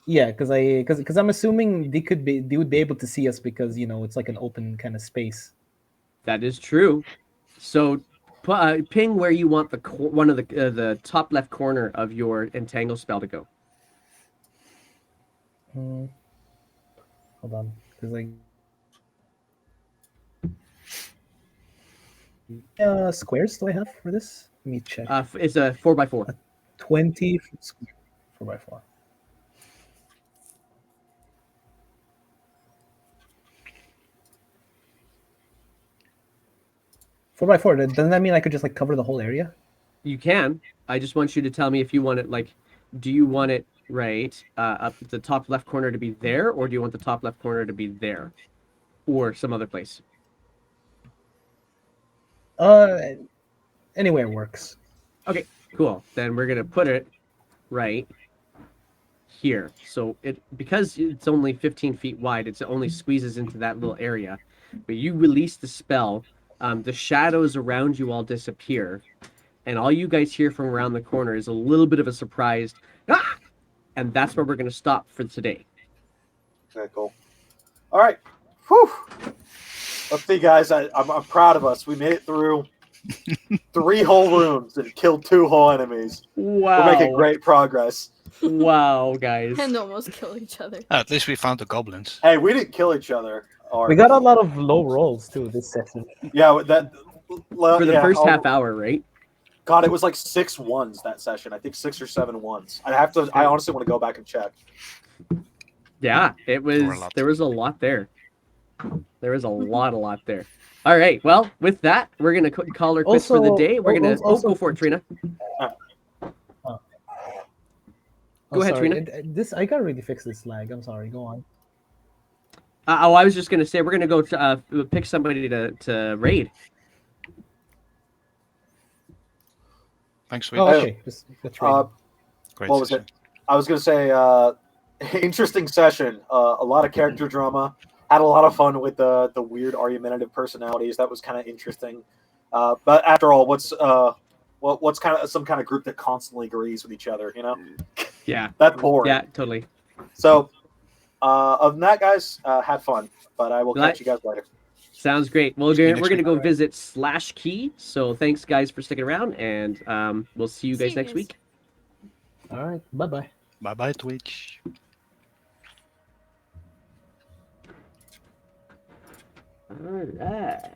Yeah, because I'm assuming they would be able to see us because it's like an open kind of space. That is true. So, ping where you want one of the top left corner of your entangle spell to go. Hold on, because squares do I have for this? Let me check. It's a 4x4. 20 4x4. 4x4. Doesn't that mean I could just like cover the whole area? You can. I just want you to tell me if you want it like, do you want it right up at the top left corner to be there, or do you want the top left corner to be there, or some other place? Uh, Anywhere works. Okay, cool. Then we're gonna put it right here. So because it's only 15 feet wide, it only squeezes into that little area. But you release the spell, the shadows around you all disappear, and all you guys hear from around the corner is a little bit of a surprised ah! And that's where we're going to stop for today. Okay, cool. All right. Whew. Let's see, guys. I'm proud of us. We made it through 3 whole rooms and killed 2 whole enemies. Wow. We're making great progress. Wow, guys. And almost kill each other. At least we found the goblins. Hey, we didn't kill each other. Or, We got a lot of low rolls too this session. yeah, that For the first half hour, right? God, it was like 6 ones that session. I think 6 or 7 ones. I honestly want to go back and check. Yeah, it was. Or a lot. There was a lot there. There was a lot there. All right. Well, with that, we're gonna call her quits for the day. We're gonna go for it, Trina. Go ahead, sorry. Trina. I gotta really fix this lag. I'm sorry. Go on. I was just gonna say we're gonna go pick somebody to raid. Thanks, Switch. Oh, okay. Just that's right. Great What was session. it? I was going to say, interesting session. A lot of character drama. Had a lot of fun with the weird argumentative personalities. That was kind of interesting. But after all, what's kind of some kind of group that constantly agrees with each other? You know, Yeah. that's boring. Yeah. Totally. So, other than that, guys, had fun. But I will catch you guys later. Sounds great. Well, See you we're next gonna week. go visit /key. So thanks, guys, for sticking around, and we'll see you guys next week. All right. Bye bye. Bye bye, Twitch. All right.